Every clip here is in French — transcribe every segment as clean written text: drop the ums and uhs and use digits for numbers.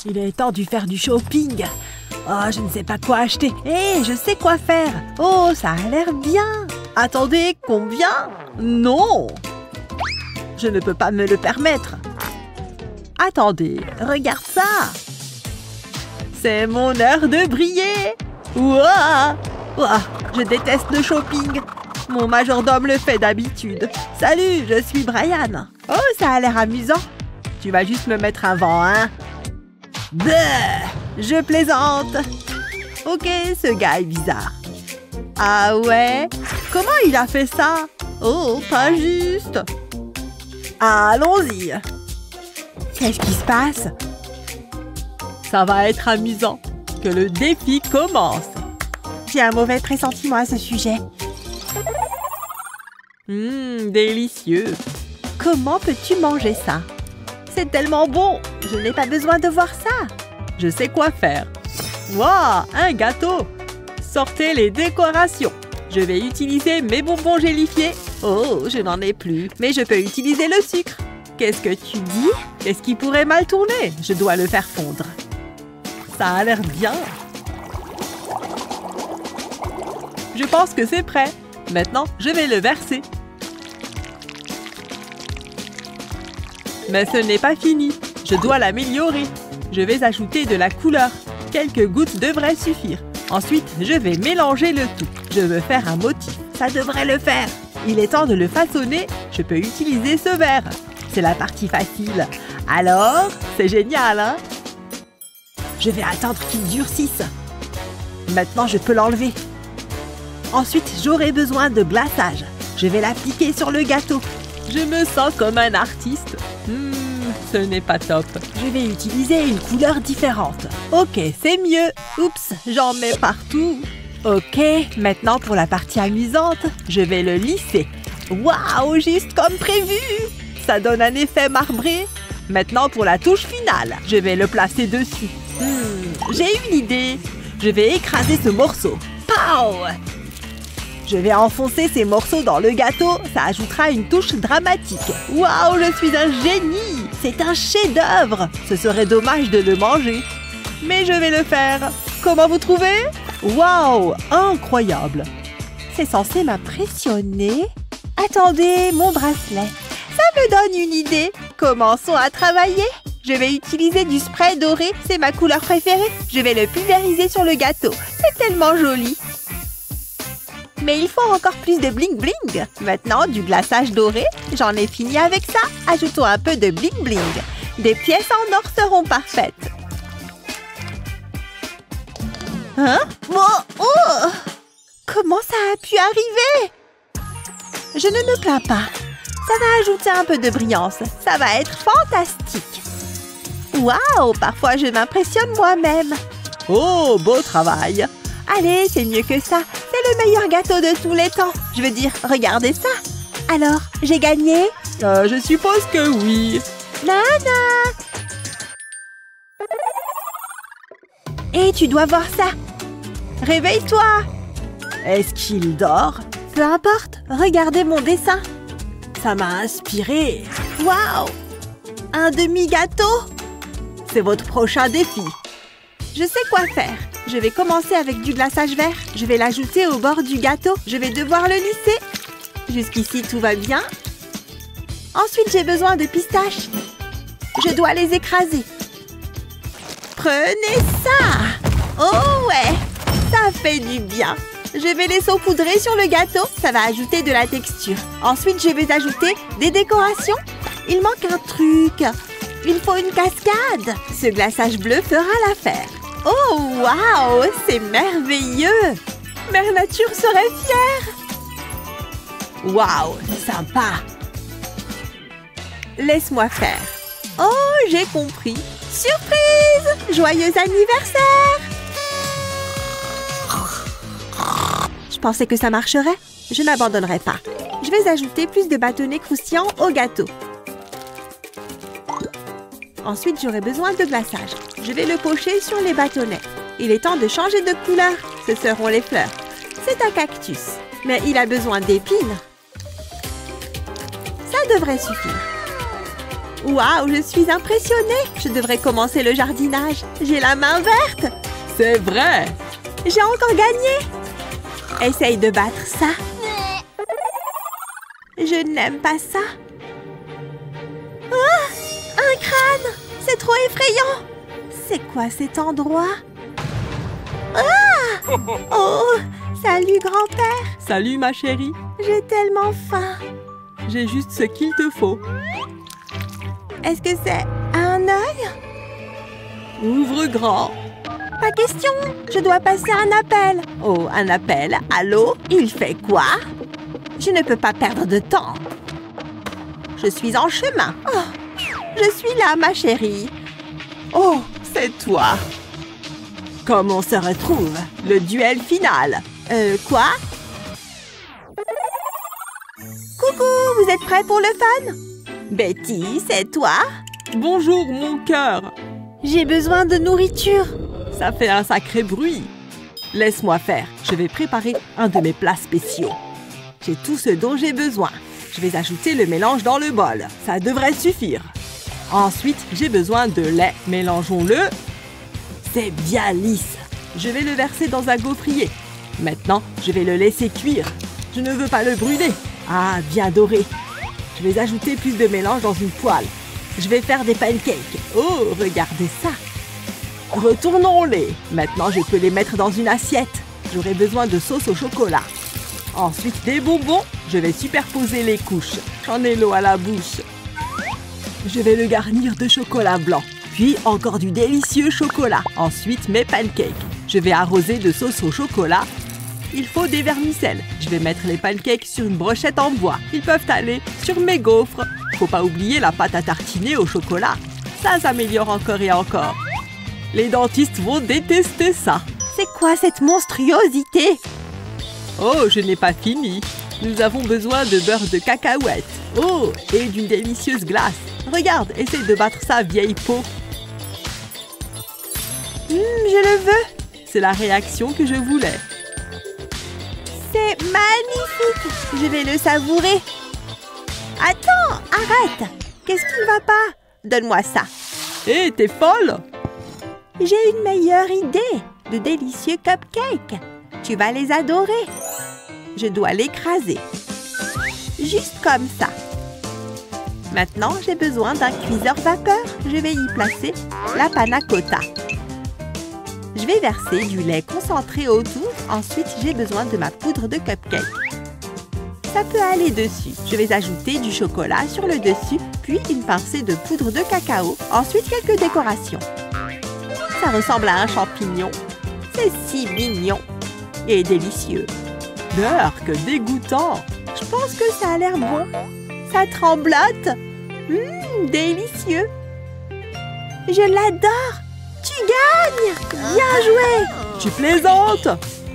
Il est temps de faire du shopping. Oh, je ne sais pas quoi acheter. Hé, je sais quoi faire. Oh, ça a l'air bien. Attendez, combien? Non. Je ne peux pas me le permettre. Attendez, regarde ça. C'est mon heure de briller. Ouah! Ouah, je déteste le shopping. Mon majordome le fait d'habitude. Salut, je suis Brian. Oh, ça a l'air amusant. Tu vas juste me mettre un vent, hein? Bleh, je plaisante. Ok, ce gars est bizarre. Ah ouais? Comment il a fait ça? Oh, pas juste. Allons-y. Qu'est-ce qui se passe? Ça va être amusant. Que le défi commence. J'ai un mauvais pressentiment à ce sujet. Délicieux. Comment peux-tu manger ça? C'est tellement bon. Je n'ai pas besoin de voir ça. Je sais quoi faire. Waouh, un gâteau. Sortez les décorations. Je vais utiliser mes bonbons gélifiés. Oh, je n'en ai plus. Mais je peux utiliser le sucre. Qu'est-ce que tu dis? Qu'est-ce qui pourrait mal tourner? Je dois le faire fondre. Ça a l'air bien. Je pense que c'est prêt. Maintenant, je vais le verser. Mais ce n'est pas fini. Je dois l'améliorer. Je vais ajouter de la couleur. Quelques gouttes devraient suffire. Ensuite, je vais mélanger le tout. Je veux faire un motif. Ça devrait le faire. Il est temps de le façonner. Je peux utiliser ce verre. C'est la partie facile. Alors, c'est génial, hein? Je vais attendre qu'il durcisse. Maintenant, je peux l'enlever. Ensuite, j'aurai besoin de glaçage. Je vais l'appliquer sur le gâteau. Je me sens comme un artiste. Ce n'est pas top. Je vais utiliser une couleur différente. Ok, c'est mieux. Oups, j'en mets partout. Ok, maintenant pour la partie amusante, je vais le lisser. Waouh, juste comme prévu. Ça donne un effet marbré. Maintenant pour la touche finale, je vais le placer dessus. J'ai une idée. Je vais écraser ce morceau. Pow! Je vais enfoncer ces morceaux dans le gâteau. Ça ajoutera une touche dramatique. Waouh, je suis un génie! C'est un chef-d'œuvre. Ce serait dommage de le manger. Mais je vais le faire. Comment vous trouvez? Waouh, incroyable! C'est censé m'impressionner. Attendez, mon bracelet. Ça me donne une idée. Commençons à travailler. Je vais utiliser du spray doré. C'est ma couleur préférée. Je vais le pulvériser sur le gâteau. C'est tellement joli. Mais il faut encore plus de bling bling. Maintenant, du glaçage doré. J'en ai fini avec ça. Ajoutons un peu de bling bling. Des pièces en or seront parfaites. Hein? Oh! Comment ça a pu arriver? Je ne me plains pas. Ça va ajouter un peu de brillance. Ça va être fantastique. Waouh! Parfois, je m'impressionne moi-même. Oh, beau travail! Allez, c'est mieux que ça. C'est le meilleur gâteau de tous les temps. Je veux dire, regardez ça. Alors, j'ai gagné? Je suppose que oui. Nana! Et tu dois voir ça. Réveille-toi. Est-ce qu'il dort? Peu importe. Regardez mon dessin. Ça m'a inspiré. Waouh! Un demi-gâteau? C'est votre prochain défi. Je sais quoi faire. Je vais commencer avec du glaçage vert. Je vais l'ajouter au bord du gâteau. Je vais devoir le lisser. Jusqu'ici, tout va bien. Ensuite, j'ai besoin de pistaches. Je dois les écraser. Prenez ça! Oh ouais! Ça fait du bien. Je vais les saupoudrer sur le gâteau. Ça va ajouter de la texture. Ensuite, je vais ajouter des décorations. Il manque un truc. Il faut une cascade. Ce glaçage bleu fera l'affaire. Oh, waouh! C'est merveilleux! Mère Nature serait fière! Waouh! Sympa! Laisse-moi faire. Oh, j'ai compris. Surprise! Joyeux anniversaire! Je pensais que ça marcherait. Je n'abandonnerai pas. Je vais ajouter plus de bâtonnets croustillants au gâteau. Ensuite, j'aurai besoin de glaçage. Je vais le pocher sur les bâtonnets. Il est temps de changer de couleur. Ce seront les fleurs. C'est un cactus, mais il a besoin d'épines. Ça devrait suffire. Waouh, je suis impressionnée. Je devrais commencer le jardinage. J'ai la main verte. C'est vrai! J'ai encore gagné. Essaye de battre ça. Je n'aime pas ça. Ah, un crâne! C'est trop effrayant. C'est quoi cet endroit? Ah! Oh! Salut, grand-père. Salut, ma chérie. J'ai tellement faim. J'ai juste ce qu'il te faut. Est-ce que c'est un œil? Ouvre grand. Pas question. Je dois passer un appel. Oh, un appel? Allô? Il fait quoi? Je ne peux pas perdre de temps. Je suis en chemin. Oh, je suis là, ma chérie. Oh, c'est toi. Comment on se retrouve? Le duel final. Quoi? Coucou, vous êtes prêts pour le fun? Betty, c'est toi? Bonjour, mon cœur. J'ai besoin de nourriture. Ça fait un sacré bruit. Laisse-moi faire. Je vais préparer un de mes plats spéciaux. J'ai tout ce dont j'ai besoin. Je vais ajouter le mélange dans le bol. Ça devrait suffire. Ensuite, j'ai besoin de lait. Mélangeons-le. C'est bien lisse. Je vais le verser dans un gaufrier. Maintenant, je vais le laisser cuire. Je ne veux pas le brûler. Ah, bien doré. Je vais ajouter plus de mélange dans une poêle. Je vais faire des pancakes. Oh, regardez ça. Retournons-les. Maintenant, je peux les mettre dans une assiette. J'aurai besoin de sauce au chocolat. Ensuite, des bonbons. Je vais superposer les couches. J'en ai l'eau à la bouche. Je vais le garnir de chocolat blanc. Puis encore du délicieux chocolat. Ensuite, mes pancakes. Je vais arroser de sauce au chocolat. Il faut des vermicelles. Je vais mettre les pancakes sur une brochette en bois. Ils peuvent aller sur mes gaufres. Faut pas oublier la pâte à tartiner au chocolat. Ça s'améliore encore et encore. Les dentistes vont détester ça. C'est quoi cette monstruosité? Oh, je n'ai pas fini. Nous avons besoin de beurre de cacahuète. Oh, et d'une délicieuse glace. Regarde, essaye de battre ça, vieille peau. Je le veux. C'est la réaction que je voulais. C'est magnifique. Je vais le savourer. Attends, arrête. Qu'est-ce qui ne va pas? Donne-moi ça. Hé, t'es folle? J'ai une meilleure idée. De délicieux cupcakes. Tu vas les adorer. Je dois l'écraser. Juste comme ça. Maintenant, j'ai besoin d'un cuiseur vapeur. Je vais y placer la panna cotta. Je vais verser du lait concentré autour. Ensuite, j'ai besoin de ma poudre de cupcake. Ça peut aller dessus. Je vais ajouter du chocolat sur le dessus, puis une pincée de poudre de cacao. Ensuite, quelques décorations. Ça ressemble à un champignon. C'est si mignon et délicieux. Que dégoûtant! Je pense que ça a l'air bon. Ça tremblote. Délicieux. Je l'adore. Tu gagnes. Bien joué. Tu plaisantes?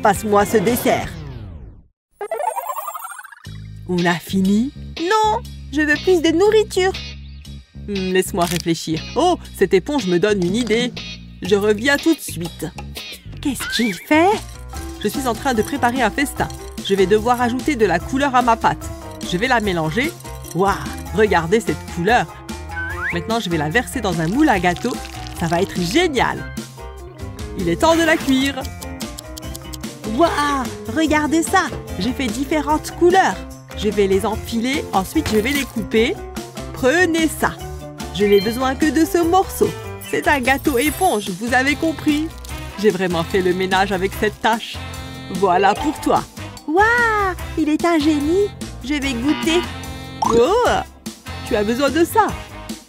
Passe-moi ce dessert. On a fini? Non, je veux plus de nourriture. Laisse-moi réfléchir. Oh, cette éponge me donne une idée. Je reviens tout de suite. Qu'est-ce qu'il fait? Je suis en train de préparer un festin. Je vais devoir ajouter de la couleur à ma pâte. Je vais la mélanger. Waouh, regardez cette couleur. Maintenant, je vais la verser dans un moule à gâteau. Ça va être génial. Il est temps de la cuire. Waouh, regardez ça. J'ai fait différentes couleurs. Je vais les empiler. Ensuite, je vais les couper. Prenez ça. Je n'ai besoin que de ce morceau. C'est un gâteau éponge, vous avez compris? J'ai vraiment fait le ménage avec cette tâche. Voilà pour toi. Waouh, il est un génie. Je vais goûter. Oh, tu as besoin de ça.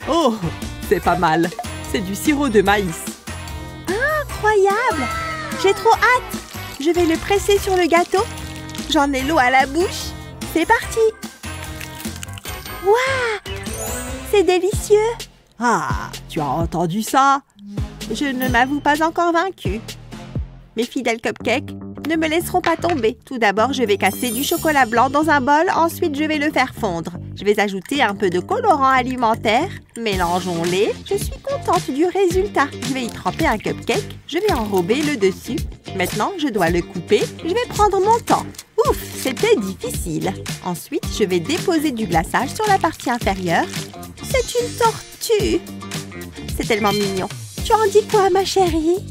Oh, c'est pas mal. C'est du sirop de maïs. Incroyable. J'ai trop hâte. Je vais le presser sur le gâteau. J'en ai l'eau à la bouche. C'est parti. Waouh, c'est délicieux. Ah, tu as entendu ça? Je ne m'avoue pas encore vaincue. Mes fidèles cupcakes ne me laisseront pas tomber. Tout d'abord, je vais casser du chocolat blanc dans un bol. Ensuite, je vais le faire fondre. Je vais ajouter un peu de colorant alimentaire. Mélangeons-les. Je suis contente du résultat. Je vais y tremper un cupcake. Je vais enrober le dessus. Maintenant, je dois le couper. Je vais prendre mon temps. Ouf, c'était difficile. Ensuite, je vais déposer du glaçage sur la partie inférieure. C'est une tortue. C'est tellement mignon. Tu en dis quoi, ma chérie?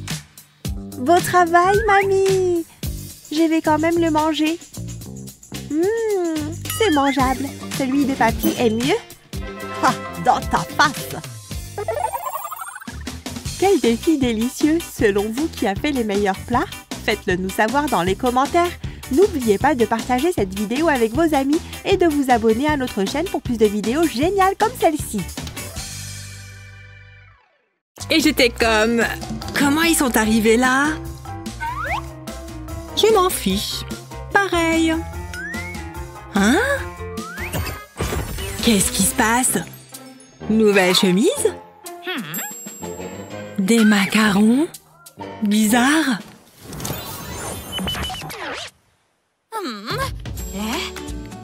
Beau travail, mamie. Je vais quand même le manger. C'est mangeable. Celui de papy est mieux. Ah, dans ta face. Quel défi délicieux, selon vous, qui a fait les meilleurs plats? Faites-le nous savoir dans les commentaires. N'oubliez pas de partager cette vidéo avec vos amis et de vous abonner à notre chaîne pour plus de vidéos géniales comme celle-ci. Et j'étais comme... Comment ils sont arrivés là? Je m'en fiche. Pareil. Hein? Qu'est-ce qui se passe? Nouvelle chemise? Des macarons? Bizarre.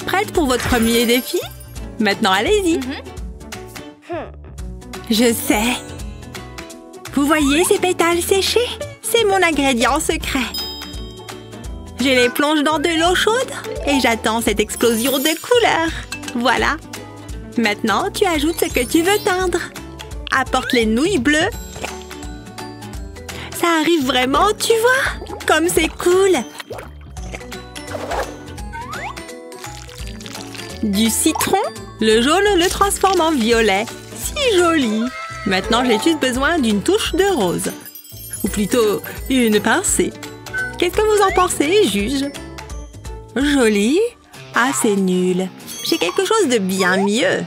Prête pour votre premier défi? Maintenant, allez-y. Je sais. Vous voyez ces pétales séchés? C'est mon ingrédient secret. Je les plonge dans de l'eau chaude et j'attends cette explosion de couleurs. Voilà. Maintenant, tu ajoutes ce que tu veux teindre. Apporte les nouilles bleues. Ça arrive vraiment, tu vois? Comme c'est cool. Du citron. Le jaune le transforme en violet. Si joli. Maintenant, j'ai juste besoin d'une touche de rose. Ou plutôt, une pincée. Qu'est-ce que vous en pensez, juge? Joli? Ah, c'est nul. J'ai quelque chose de bien mieux.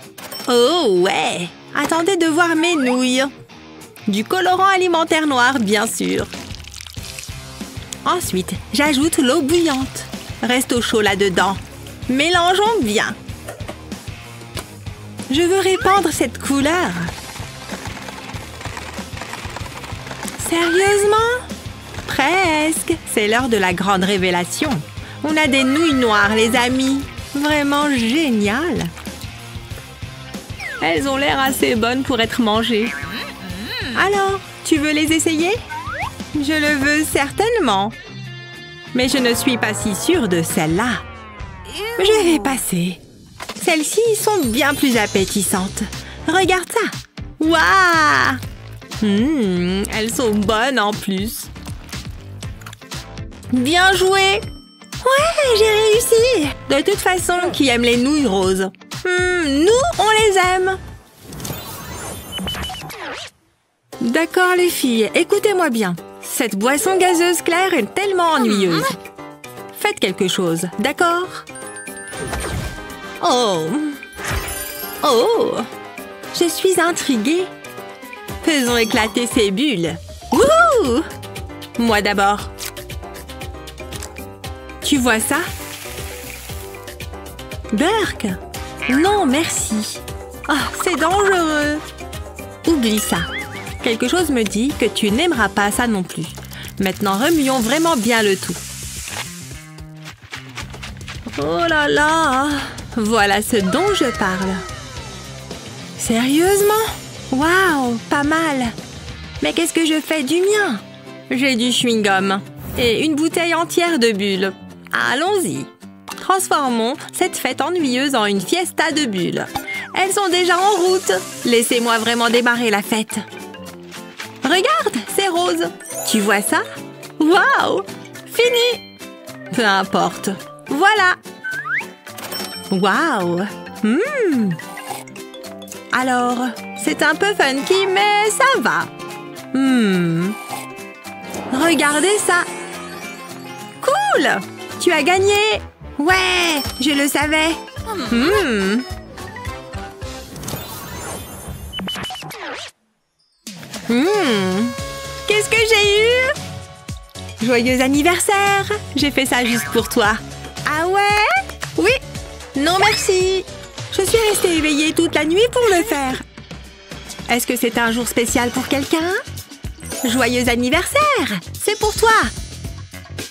Oh, ouais. Attendez de voir mes nouilles. Du colorant alimentaire noir, bien sûr. Ensuite, j'ajoute l'eau bouillante. Reste au chaud là-dedans. Mélangeons bien. Je veux répandre cette couleur. Sérieusement? Presque. C'est l'heure de la grande révélation. On a des nouilles noires, les amis. Vraiment génial. Elles ont l'air assez bonnes pour être mangées. Alors, tu veux les essayer? Je le veux certainement. Mais je ne suis pas si sûre de celle-là. Je vais passer. Celles-ci sont bien plus appétissantes. Regarde ça. Waouh! Elles sont bonnes en plus. Bien joué! Ouais, j'ai réussi! De toute façon, qui aime les nouilles roses? Nous, on les aime! D'accord, les filles, écoutez-moi bien. Cette boisson gazeuse claire est tellement ennuyeuse. Faites quelque chose, d'accord? Oh! Oh! Je suis intriguée. Faisons éclater ces bulles. Wouhou! Moi d'abord. Tu vois ça? Burk! Non, merci. Oh, c'est dangereux. Oublie ça. Quelque chose me dit que tu n'aimeras pas ça non plus. Maintenant, remuons vraiment bien le tout. Oh là là! Voilà ce dont je parle. Sérieusement? Waouh, pas mal. Mais qu'est-ce que je fais du mien? J'ai du chewing-gum et une bouteille entière de bulles. Allons-y. Transformons cette fête ennuyeuse en une fiesta de bulles. Elles sont déjà en route. Laissez-moi vraiment démarrer la fête. Regarde, c'est rose. Tu vois ça? Waouh! Fini! Peu importe. Voilà. Waouh! Alors, c'est un peu funky, mais ça va. Regardez ça. Cool! Tu as gagné! Ouais, je le savais. Qu'est-ce que j'ai eu? Joyeux anniversaire! J'ai fait ça juste pour toi. Ah ouais? Oui. Non, merci. Je suis restée éveillée toute la nuit pour le faire. Est-ce que c'est un jour spécial pour quelqu'un? Joyeux anniversaire! C'est pour toi!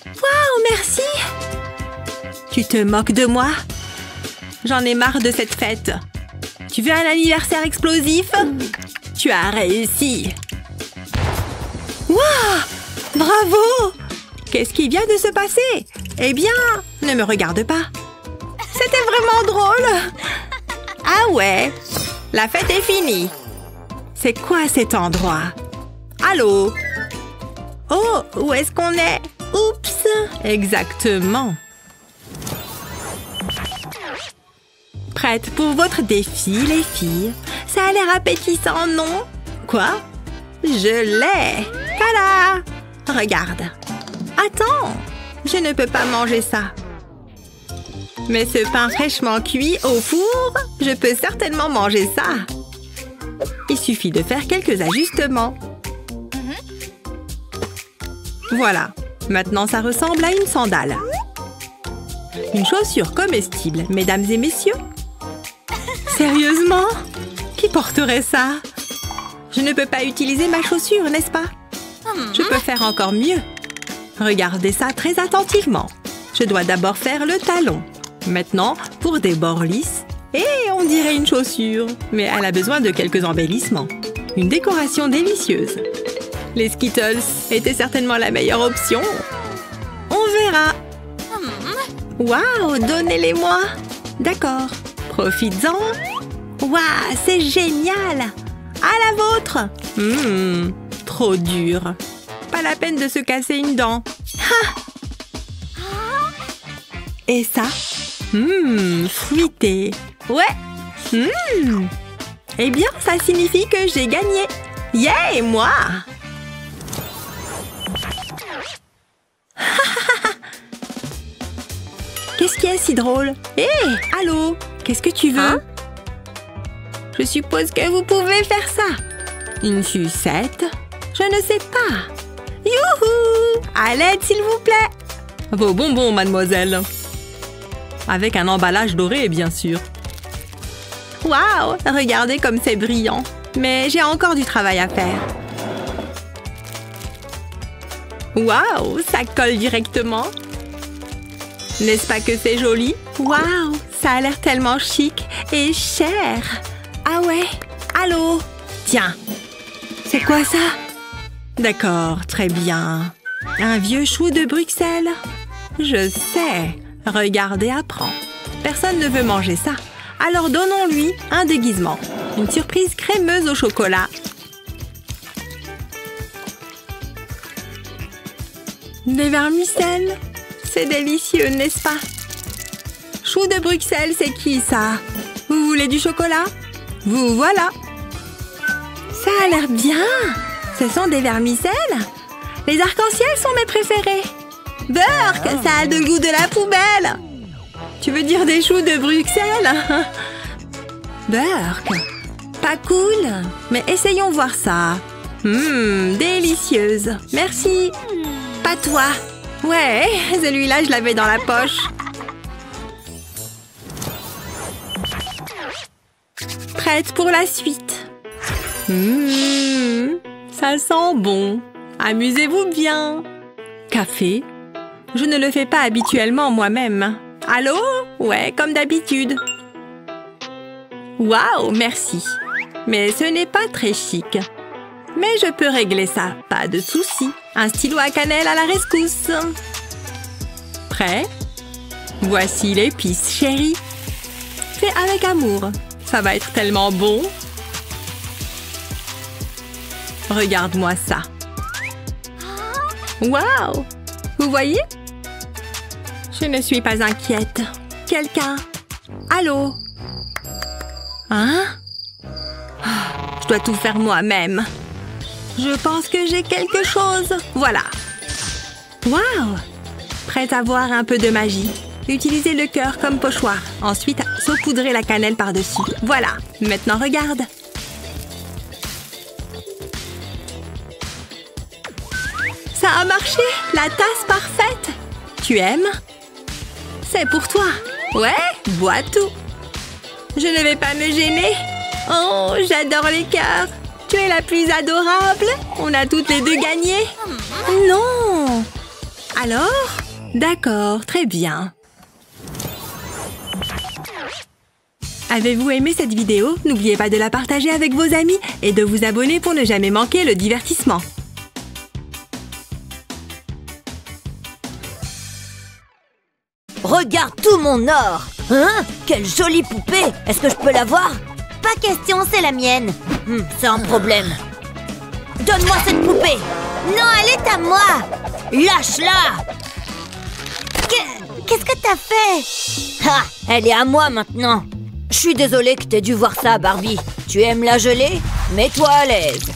Waouh, merci! Tu te moques de moi? J'en ai marre de cette fête. Tu veux un anniversaire explosif? Tu as réussi! Waouh! Bravo! Qu'est-ce qui vient de se passer? Eh bien, ne me regarde pas. C'était vraiment drôle. Ah ouais, la fête est finie. C'est quoi cet endroit? Allô? Oh, où est-ce qu'on est? Oups! Exactement. Prête pour votre défi, les filles? Ça a l'air appétissant, non? Quoi? Je l'ai! Tada! Regarde. Attends, je ne peux pas manger ça. Mais ce pain fraîchement cuit au four, je peux certainement manger ça. Il suffit de faire quelques ajustements. Voilà. Maintenant, ça ressemble à une sandale. Une chaussure comestible, mesdames et messieurs. Sérieusement? Qui porterait ça? Je ne peux pas utiliser ma chaussure, n'est-ce pas? Je peux faire encore mieux. Regardez ça très attentivement. Je dois d'abord faire le talon. Maintenant, pour des bords lisses. Et on dirait une chaussure. Mais elle a besoin de quelques embellissements. Une décoration délicieuse. Les Skittles étaient certainement la meilleure option. On verra. Waouh, donnez-les-moi. D'accord. Profites-en. Waouh, c'est génial. À la vôtre. Trop dur. Pas la peine de se casser une dent. Ha! Et ça? Fruité. Ouais. Eh bien, ça signifie que j'ai gagné. Yeah, moi! Qu'est-ce qui est si drôle? Hé, allô? Qu'est-ce que tu veux? Je suppose que vous pouvez faire ça. Une sucette? Je ne sais pas. Youhou! À l'aide, s'il vous plaît. Vos bonbons, mademoiselle. Avec un emballage doré, bien sûr. Waouh! Regardez comme c'est brillant. Mais j'ai encore du travail à faire. Waouh! Ça colle directement. N'est-ce pas que c'est joli? Waouh! Ça a l'air tellement chic et cher. Ah ouais? Allô? Tiens. C'est quoi ça? D'accord, très bien. Un vieux chou de Bruxelles? Je sais. Regarde et apprends. Personne ne veut manger ça. Alors donnons-lui un déguisement. Une surprise crémeuse au chocolat. Des vermicelles? C'est délicieux, n'est-ce pas? Chou de Bruxelles, c'est qui ça? Vous voulez du chocolat? Vous voilà. Ça a l'air bien. Ce sont des vermicelles? Les arcs-en-ciel sont mes préférés. Burk, ça a le goût de la poubelle. Tu veux dire des choux de Bruxelles? Burk, pas cool. Mais essayons voir ça. Délicieuse. Merci. Pas toi. Ouais, celui-là, je l'avais dans la poche. Prête pour la suite. Ça sent bon. Amusez-vous bien. Café? Je ne le fais pas habituellement moi-même. Allô? Ouais, comme d'habitude. Waouh, merci. Mais ce n'est pas très chic. Mais je peux régler ça, pas de souci. Un stylo à cannelle à la rescousse. Prêt? Voici l'épice, chérie. Fais avec amour. Ça va être tellement bon. Regarde-moi ça. Waouh! Vous voyez? Je ne suis pas inquiète. Quelqu'un? Allô? Hein? Je dois tout faire moi-même. Je pense que j'ai quelque chose. Voilà. Waouh! Prête à voir un peu de magie. Utilisez le cœur comme pochoir. Ensuite, saupoudrez la cannelle par-dessus. Voilà. Maintenant, regarde. Ça a marché! La tasse parfaite! Tu aimes? C'est pour toi. Ouais, bois tout. Je ne vais pas me gêner. Oh, j'adore les cœurs. Tu es la plus adorable. On a toutes les deux gagné. Non! Alors? D'accord, très bien. Avez-vous aimé cette vidéo? N'oubliez pas de la partager avec vos amis et de vous abonner pour ne jamais manquer le divertissement. Regarde tout mon or. Hein? Quelle jolie poupée. Est-ce que je peux la voir? Pas question, c'est la mienne. C'est un problème. Donne-moi cette poupée. Non, elle est à moi. Lâche-la. Qu'est-ce que t'as fait? Ha! Elle est à moi maintenant. Je suis désolée que t'aies dû voir ça, Barbie. Tu aimes la gelée? Mets-toi à l'aise.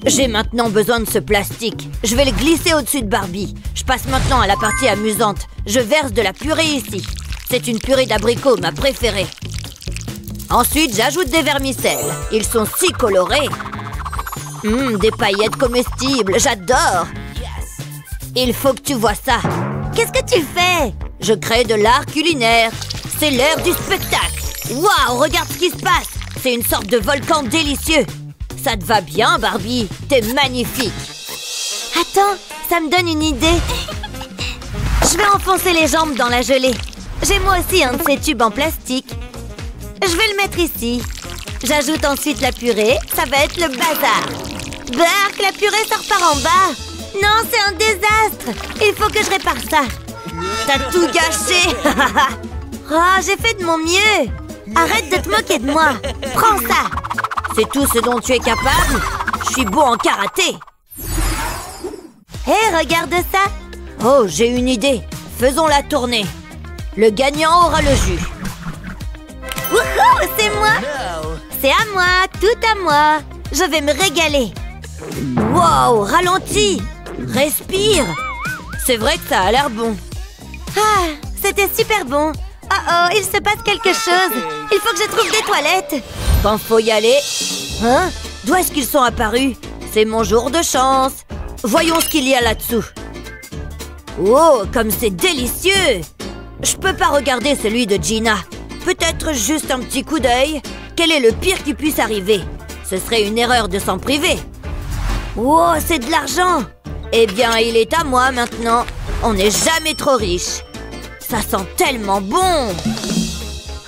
J'ai maintenant besoin de ce plastique. Je vais le glisser au-dessus de Barbie. Je passe maintenant à la partie amusante. Je verse de la purée ici. C'est une purée d'abricots, ma préférée. Ensuite, j'ajoute des vermicelles. Ils sont si colorés. Des paillettes comestibles, j'adore. Il faut que tu vois ça. Qu'est-ce que tu fais? Je crée de l'art culinaire. C'est l'heure du spectacle. Waouh, regarde ce qui se passe. C'est une sorte de volcan délicieux. Ça te va bien, Barbie? T'es magnifique. Attends, ça me donne une idée. Je vais enfoncer les jambes dans la gelée. J'ai moi aussi un de ces tubes en plastique. Je vais le mettre ici. J'ajoute ensuite la purée. Ça va être le bazar. Bark, la purée sort par en bas. Non, c'est un désastre. Il faut que je répare ça. T'as tout gâché. Oh, j'ai fait de mon mieux. Arrête de te moquer de moi. Prends ça. C'est tout ce dont tu es capable? Je suis bon en karaté. Hé, regarde ça. Oh, j'ai une idée. Faisons la tournée. Le gagnant aura le jus. Wouhou, c'est moi. C'est à moi, tout à moi. Je vais me régaler. Wow, ralentis. Respire. C'est vrai que ça a l'air bon. Ah, c'était super bon. Oh, il se passe quelque chose. Il faut que je trouve des toilettes. Quand faut y aller. Hein? D'où est-ce qu'ils sont apparus? C'est mon jour de chance. Voyons ce qu'il y a là-dessous. Oh, comme c'est délicieux! Je peux pas regarder celui de Gina. Peut-être juste un petit coup d'œil. Quel est le pire qui puisse arriver? Ce serait une erreur de s'en priver. Oh, c'est de l'argent! Eh bien, il est à moi maintenant. On n'est jamais trop riche. Ça sent tellement bon!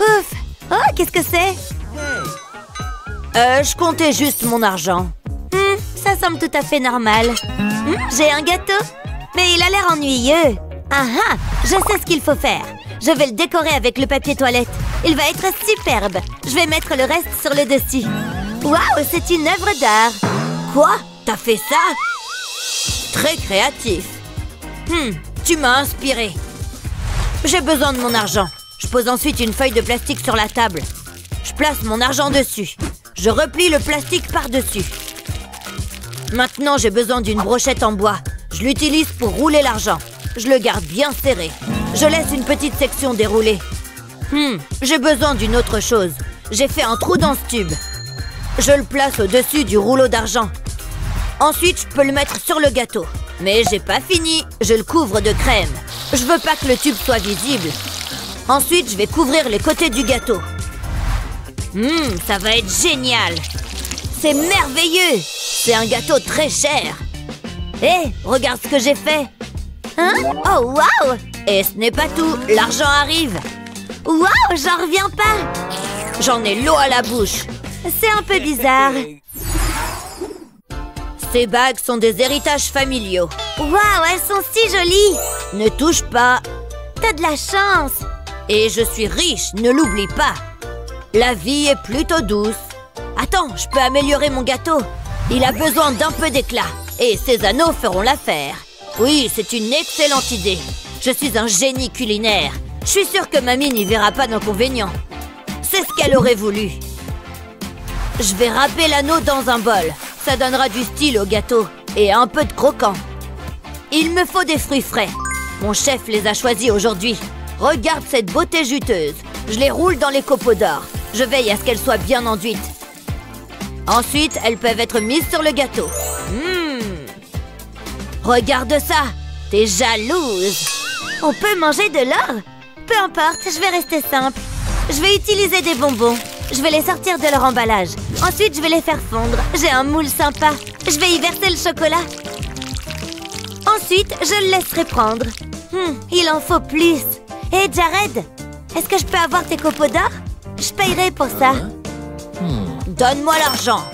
Ouf! Oh, qu'est-ce que c'est? Je comptais juste mon argent. Ça semble tout à fait normal. J'ai un gâteau, mais il a l'air ennuyeux. Ah ah! Je sais ce qu'il faut faire. Je vais le décorer avec le papier toilette. Il va être superbe. Je vais mettre le reste sur le dessus. Waouh, c'est une œuvre d'art. Quoi? T'as fait ça? Très créatif. Tu m'as inspiré. J'ai besoin de mon argent. Je pose ensuite une feuille de plastique sur la table. Je place mon argent dessus. Je replie le plastique par-dessus. Maintenant, j'ai besoin d'une brochette en bois. Je l'utilise pour rouler l'argent. Je le garde bien serré. Je laisse une petite section déroulée. J'ai besoin d'une autre chose. J'ai fait un trou dans ce tube. Je le place au-dessus du rouleau d'argent. Ensuite, je peux le mettre sur le gâteau. Mais j'ai pas fini. Je le couvre de crème. Je veux pas que le tube soit visible. Ensuite, je vais couvrir les côtés du gâteau. Ça va être génial. C'est merveilleux. C'est un gâteau très cher. Hé, regarde ce que j'ai fait. Hein? Oh, waouh! Et ce n'est pas tout. L'argent arrive. Waouh, j'en reviens pas. J'en ai l'eau à la bouche. C'est un peu bizarre. Ces bagues sont des héritages familiaux. Waouh, elles sont si jolies. Ne touche pas. T'as de la chance. Et je suis riche, ne l'oublie pas. La vie est plutôt douce. Attends, je peux améliorer mon gâteau. Il a besoin d'un peu d'éclat. Et ces anneaux feront l'affaire. Oui, c'est une excellente idée. Je suis un génie culinaire. Je suis sûre que mamie n'y verra pas d'inconvénient. C'est ce qu'elle aurait voulu. Je vais râper l'anneau dans un bol. Ça donnera du style au gâteau. Et un peu de croquant. Il me faut des fruits frais. Mon chef les a choisis aujourd'hui. Regarde cette beauté juteuse. Je les roule dans les copeaux d'or. Je veille à ce qu'elles soient bien enduites. Ensuite, elles peuvent être mises sur le gâteau. Regarde ça. T'es jalouse. On peut manger de l'or? Peu importe, je vais rester simple. Je vais utiliser des bonbons. Je vais les sortir de leur emballage. Ensuite, je vais les faire fondre. J'ai un moule sympa. Je vais y verser le chocolat. Ensuite, je le laisserai prendre. Il en faut plus. Hé, Jared, est-ce que je peux avoir tes copeaux d'or? Je payerai pour ça. Donne-moi l'argent.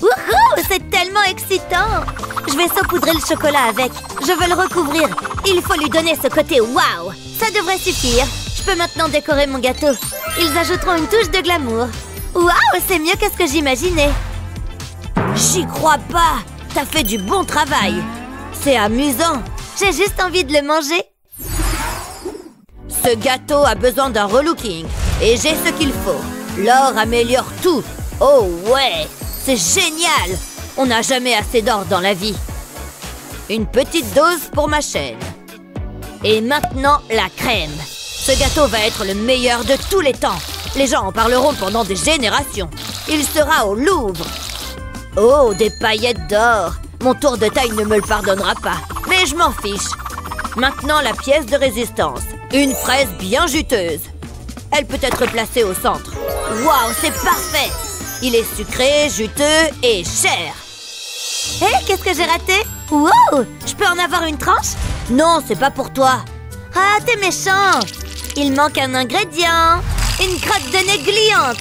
Wouhou, c'est tellement excitant. Je Je vais saupoudrer le chocolat avec. Je veux le recouvrir. Il faut lui donner ce côté waouh. Ça devrait suffire. Je peux maintenant décorer mon gâteau. Ils ajouteront une touche de glamour. Waouh, c'est mieux que ce que j'imaginais. J'y crois pas. T'as fait du bon travail. C'est amusant. J'ai juste envie de le manger. Ce gâteau a besoin d'un relooking. Et j'ai ce qu'il faut. L'or améliore tout. Oh ouais, c'est génial. On n'a jamais assez d'or dans la vie. Une petite dose pour ma chaîne. Et maintenant, la crème. Ce gâteau va être le meilleur de tous les temps. Les gens en parleront pendant des générations. Il sera au Louvre. Oh, des paillettes d'or. Mon tour de taille ne me le pardonnera pas. Mais je m'en fiche. Maintenant, la pièce de résistance. Une fraise bien juteuse. Elle peut être placée au centre. Waouh, c'est parfait. Il est sucré, juteux et cher. Hé, qu'est-ce que j'ai raté? Wow, je peux en avoir une tranche? Non, c'est pas pour toi. Ah, t'es méchant. Il manque un ingrédient. Une crotte de nez gluante.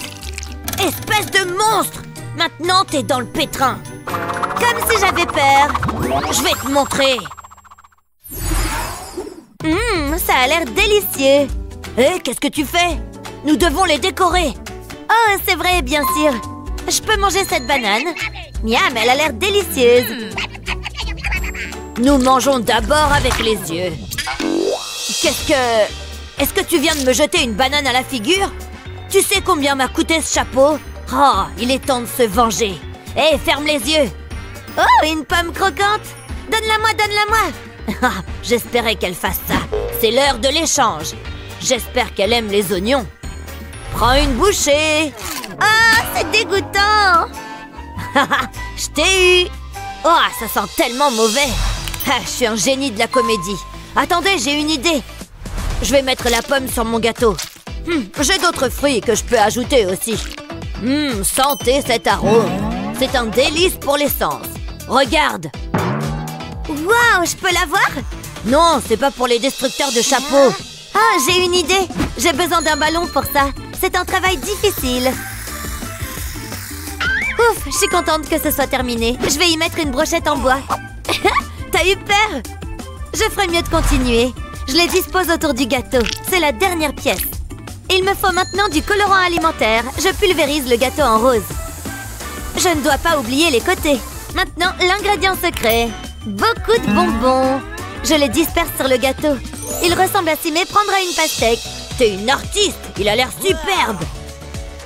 Espèce de monstre. Maintenant, t'es dans le pétrin. Comme si j'avais peur. Je vais te montrer. Ça a l'air délicieux. Hé, qu'est-ce que tu fais? Nous devons les décorer. Oh, c'est vrai, bien sûr. Je peux manger cette banane? Miam, elle a l'air délicieuse. Nous mangeons d'abord avec les yeux. Qu'est-ce que... Est-ce que tu viens de me jeter une banane à la figure? Tu sais combien m'a coûté ce chapeau? Oh, il est temps de se venger. Hé, ferme les yeux. Oh, une pomme croquante. Donne-la-moi, donne-la-moi. J'espérais qu'elle fasse ça. C'est l'heure de l'échange. J'espère qu'elle aime les oignons. Prends une bouchée. Ah, c'est dégoûtant. Je t'ai eu. Oh, ça sent tellement mauvais. Je suis un génie de la comédie. Attendez, j'ai une idée. Je vais mettre la pomme sur mon gâteau. J'ai d'autres fruits que je peux ajouter aussi. Sentez cet arôme. C'est un délice pour les sens. Regarde. Waouh, je peux l'avoir? Non, c'est pas pour les destructeurs de chapeaux. Ah, j'ai une idée. J'ai besoin d'un ballon pour ça. C'est un travail difficile. Ouf, je suis contente que ce soit terminé. Je vais y mettre une brochette en bois. T'as eu peur? Je ferais mieux de continuer. Je les dispose autour du gâteau. C'est la dernière pièce. Il me faut maintenant du colorant alimentaire. Je pulvérise le gâteau en rose. Je ne dois pas oublier les côtés. Maintenant, l'ingrédient secret. Beaucoup de bonbons. Je les disperse sur le gâteau. Il ressemble à s'y méprendre à une pastèque. T'es une artiste. Il a l'air superbe.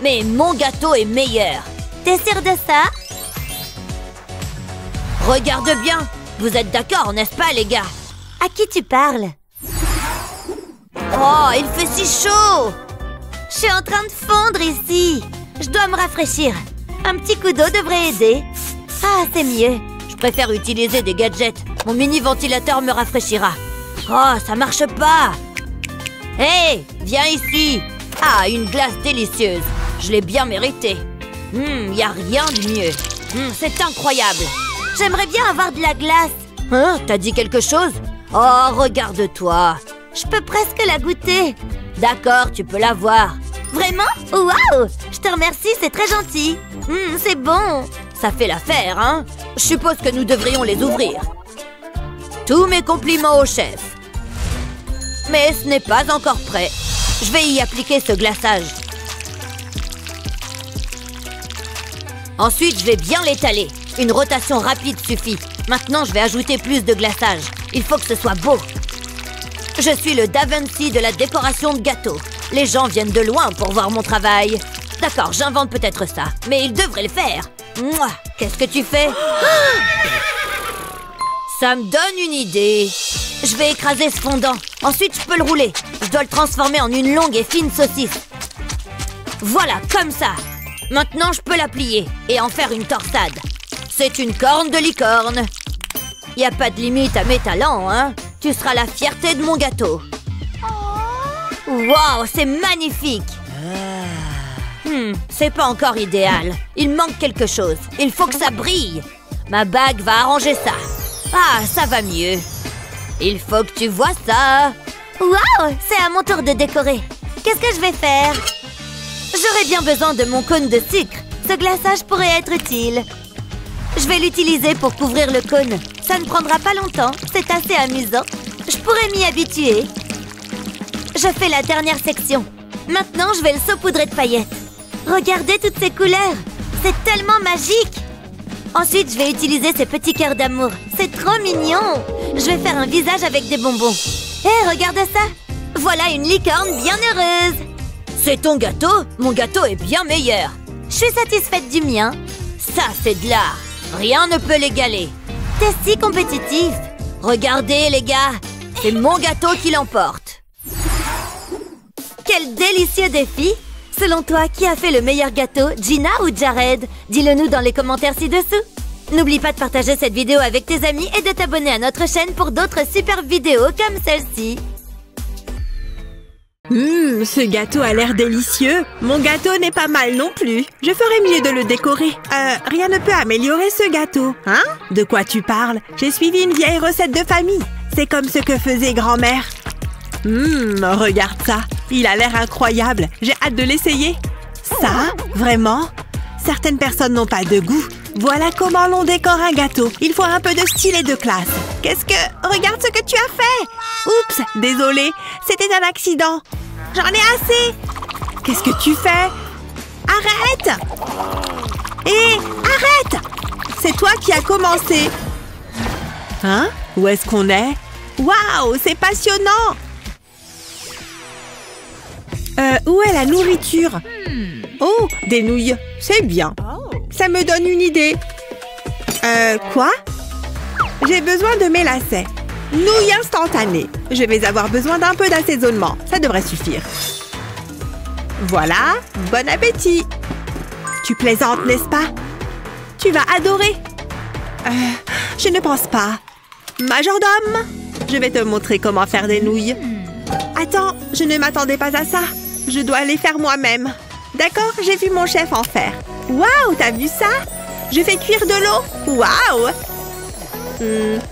Mais mon gâteau est meilleur. T'es sûre de ça? Regarde bien. Vous êtes d'accord, n'est-ce pas, les gars? À qui tu parles? Oh, il fait si chaud! Je suis en train de fondre ici. Je dois me rafraîchir. Un petit coup d'eau devrait aider. Ah, c'est mieux. Je préfère utiliser des gadgets. Mon mini-ventilateur me rafraîchira. Oh, ça marche pas! Hé, viens ici! Ah, une glace délicieuse. Je l'ai bien méritée. Y a rien de mieux. C'est incroyable. J'aimerais bien avoir de la glace. Hein, t'as dit quelque chose? Oh, regarde-toi. Je peux presque la goûter. D'accord, tu peux la voir. Vraiment? Waouh! Je te remercie, c'est très gentil. C'est bon. Ça fait l'affaire, hein? Je suppose que nous devrions les ouvrir. Tous mes compliments au chef. Mais ce n'est pas encore prêt. Je vais y appliquer ce glaçage. Ensuite, je vais bien l'étaler. Une rotation rapide suffit. Maintenant, je vais ajouter plus de glaçage. Il faut que ce soit beau. Je suis le Da Vinci de la décoration de gâteaux. Les gens viennent de loin pour voir mon travail. D'accord, j'invente peut-être ça, mais ils devraient le faire. Mouah, qu'est-ce que tu fais? Ça me donne une idée. Je vais écraser ce fondant. Ensuite, je peux le rouler. Je dois le transformer en une longue et fine saucisse. Voilà, comme ça. Maintenant, je peux la plier et en faire une torsade. C'est une corne de licorne. Y a pas de limite à mes talents, hein? Tu seras la fierté de mon gâteau. Waouh, c'est magnifique. C'est pas encore idéal. Il manque quelque chose. Il faut que ça brille. Ma bague va arranger ça. Ah, ça va mieux. Il faut que tu vois ça. Waouh, c'est à mon tour de décorer. Qu'est-ce que je vais faire? J'aurais bien besoin de mon cône de sucre. Ce glaçage pourrait être utile. Je Je vais l'utiliser pour couvrir le cône. Ça ne prendra pas longtemps, c'est assez amusant. Je pourrais m'y habituer. Je fais la dernière section. Maintenant, je vais le saupoudrer de paillettes. Regardez toutes ces couleurs. C'est tellement magique. Ensuite, je vais utiliser ces petits cœurs d'amour. C'est trop mignon. Je vais faire un visage avec des bonbons. Hé, regarde ça. Voilà une licorne bien heureuse. C'est ton gâteau? Mon gâteau est bien meilleur. Je suis satisfaite du mien. Ça, c'est de l'art. Rien ne peut l'égaler. T'es si compétitif. Regardez, les gars. C'est mon gâteau qui l'emporte. Quel délicieux défi! Selon toi, qui a fait le meilleur gâteau, Gina ou Jared? Dis-le nous dans les commentaires ci-dessous. N'oublie pas de partager cette vidéo avec tes amis et de t'abonner à notre chaîne pour d'autres super vidéos comme celle-ci. Ce gâteau a l'air délicieux. Mon gâteau n'est pas mal non plus. Je ferais mieux de le décorer. Rien ne peut améliorer ce gâteau. Hein? De quoi tu parles? J'ai suivi une vieille recette de famille. C'est comme ce que faisait grand-mère. Regarde ça. Il a l'air incroyable. J'ai hâte de l'essayer. Ça? Vraiment? Certaines personnes n'ont pas de goût. Voilà comment l'on décore un gâteau. Il faut un peu de style et de classe. Qu'est-ce que... Regarde ce que tu as fait! Oups! Désolée. C'était un accident. J'en ai assez! Qu'est-ce que tu fais? Arrête! Hé! Arrête! C'est toi qui as commencé. Hein? Où est-ce qu'on est? Waouh! C'est passionnant! Où est la nourriture? Oh! Des nouilles. C'est bien. Ça me donne une idée. Quoi? J'ai besoin de mes lacets. Nouilles instantanées. Je vais avoir besoin d'un peu d'assaisonnement. Ça devrait suffire. Voilà. Bon appétit. Tu plaisantes, n'est-ce pas? Tu vas adorer. Je ne pense pas. Majordome, je vais te montrer comment faire des nouilles. Attends, je ne m'attendais pas à ça. Je dois les faire moi-même. D'accord, j'ai vu mon chef en faire. Waouh, t'as vu ça? Je fais cuire de l'eau. Waouh!